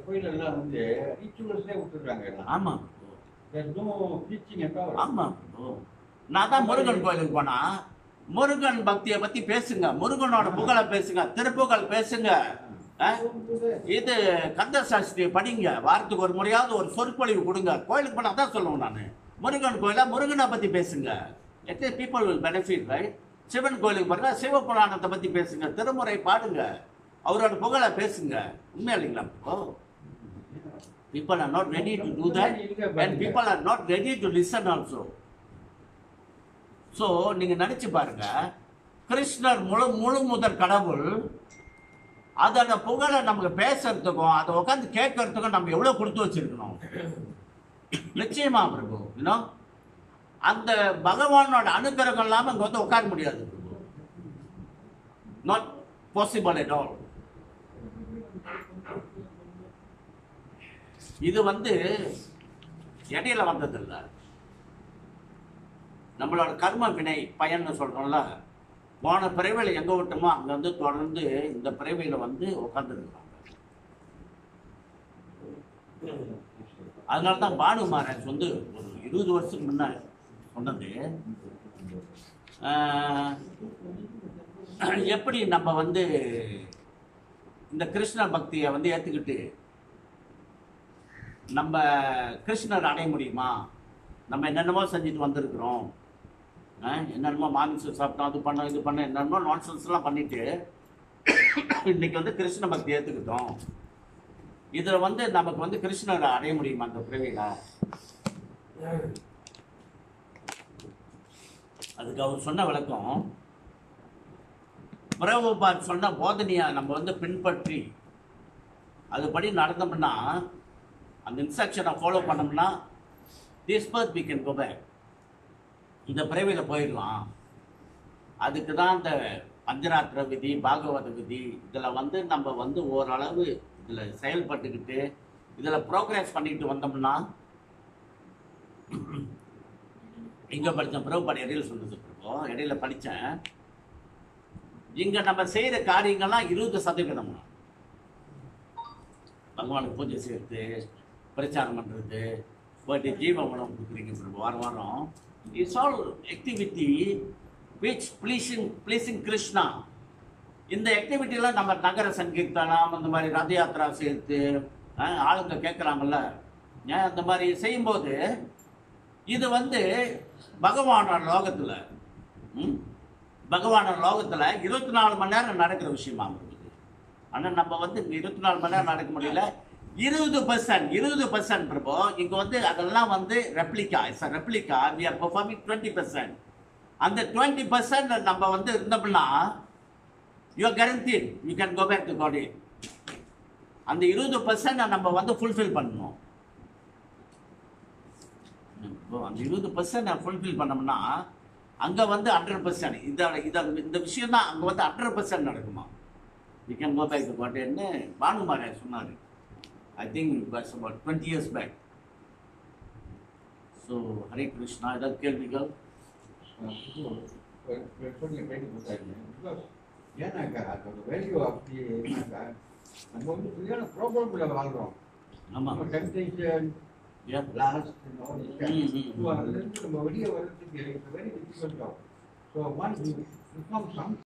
கோயிலெல்லாம் வந்து ரிச்சுவல்ஸே விட்டுடுறாங்க எல்லாம். ஆமாம் டீச்சிங் ஆமாம் பிரபு. நான் தான் முருகன் கோயிலுக்கு போனா முருகன் பக்தியை பத்தி பேசுங்க, முருகனோட புகழை பேசுங்க, திருப்புகழ் பேசுங்க. இது கந்த சாஸ்திரியை படிங்க, வாரத்துக்கு ஒரு முறையாவது ஒரு சொற்பொழிவு கொடுங்க. கோயிலுக்கு போனா தான் சொல்லுவேன் நான், முருகன் கோயில முருகனை பத்தி பேசுங்க. எத்தனை people will benefit, right? Sivan கோயிலுக்கு பாருங்க, சிவபுராணத்தை பத்தி பேசுங்க, திருமுறை பாடுங்க, அவரோட புகழை பேசுங்க. உண்மையா இல்லைங்களா? People are not ready to do that, and people are not ready to listen also. So நீங்க நினைச்சு பாருங்க, கிருஷ்ணர் முழு முதல் கடவுள், அதோட புகழை நமக்கு பேசுறதுக்கும் அதை உட்காந்து கேட்கறதுக்கும் நம்ம எவ்வளவு கொடுத்து வச்சிருக்கணும். நிச்சயமா பிரபு, இன்னும் அந்த பகவானோட அனுகிரகம் இல்லாம இங்க வந்து உட்கார முடியாது Prabhu. Not possible at all. இது வந்து இடையில வந்ததில்லை. நம்மளோட கர்ம வினை பயன்னு சொல்றோம்ல, போன பிறவியில் எங்க விட்டோமோ அங்க வந்து தொடர்ந்து இந்த பிறவியில வந்து உட்கார்ந்துருக்காங்க. அதனாலதான் பானு மகாராஜ் வந்து ஒரு 20 வருஷத்துக்கு முன்ன சொன்னது, எப்படி நம்ம வந்து இந்த கிருஷ்ண பக்தியை வந்து ஏத்துக்கிட்டு நம்ம கிருஷ்ணர் அடைய முடியுமா? நம்ம என்னென்னமோ செஞ்சுட்டு வந்திருக்கிறோம், என்னென்னமோ மாமிசம் சாப்பிட்டோம், அது பண்ணோம், இது பண்ணோம், என்னென்னமோ நான்சென்ஸ்லாம் பண்ணிட்டு இன்னைக்கு வந்து கிருஷ்ண பக்தி ஏற்றுக்கிட்டோம். இதில் வந்து நமக்கு வந்து கிருஷ்ணரை அடைய முடியுமா அந்த பிறவியில்? அதுக்கு அவர் சொன்ன விளக்கம், பிரபுபாத் சொன்ன போதனையை நம்ம வந்து பின்பற்றி அதுபடி நடந்தோம்னா, அந்த இன்ஸ்ட்ரக்ஷனை ஃபாலோ பண்ணோம்னா, this birth we can go back, இந்த பிறவியில் போயிடலாம். அதுக்கு தான் இந்த பஞ்சராத்திர விதி, பாகவத விதி, இதில் வந்து நம்ம வந்து ஓரளவு இதில் செயல்பட்டுக்கிட்டு இதில் ப்ரோக்ரஸ் பண்ணிட்டு வந்தோம்னா, இங்கே படித்தேன் பிரபுபாட் இடையில சொல்றது பிரபு, இடையில படித்தேன், இங்கே நம்ம செய்கிற காரியங்கள்லாம் 20% பகவானுக்கு பூஜை செய்யறது, பிரச்சாரம் பண்ணுறது, போய்ட்டு ஜீவ உணவு கொடுக்குறீங்க பிரபு வாரம் வாரம். It's all activity which pleasing Krishna. இந்த ஆக்டிவிட்டிலாம் நம்ம நகர சங்கீர்த்தனம், அந்த மாதிரி ரத யாத்திரா சேர்த்து ஆளுங்க கேட்குறாங்கல்ல, அந்த மாதிரி செய்யும்போது இது வந்து பகவானோட லோகத்தில் 24 மணி நேரம் நடக்கிற விஷயமா இருக்குது. ஆனால் நம்ம வந்து 24 மணி நேரம் நடக்க முடியல. 20% பிரபு இங்கே வந்து அதெல்லாம் வந்து replica. It's replica. We are performing 20%. அந்த 20% நம்ம வந்து இருந்தோம்னா you are guaranteed you can go back to God. அந்த 20% நம்ம வந்து ஃபுல்ஃபில் பண்ணணும். அந்த 20% ஃபுல்ஃபில் பண்ணோம்னா அங்கே வந்து 100%. இந்த விஷயம் தான் அங்கே வந்து 100% நடக்குமா. We can go back to காட்னு பானு மகாராஜ் சொன்னார். I think it was about 20 years back. So, Hare Krishna, ஏதாவது கேள்விகள்? ஏன்னாக்கா அதோட வேல்யூ அப்படி ஏன்னாக்கா நம்ம வந்து சரியான ப்ராப்ளம்ல வாழ்றோம். நம்ம டெம்ப்டேஷன் லாஸ்ட் அதுலேருந்து நம்ம வெளியே வர்றதுக்கு வெரி டிஃபிகல்ட். So once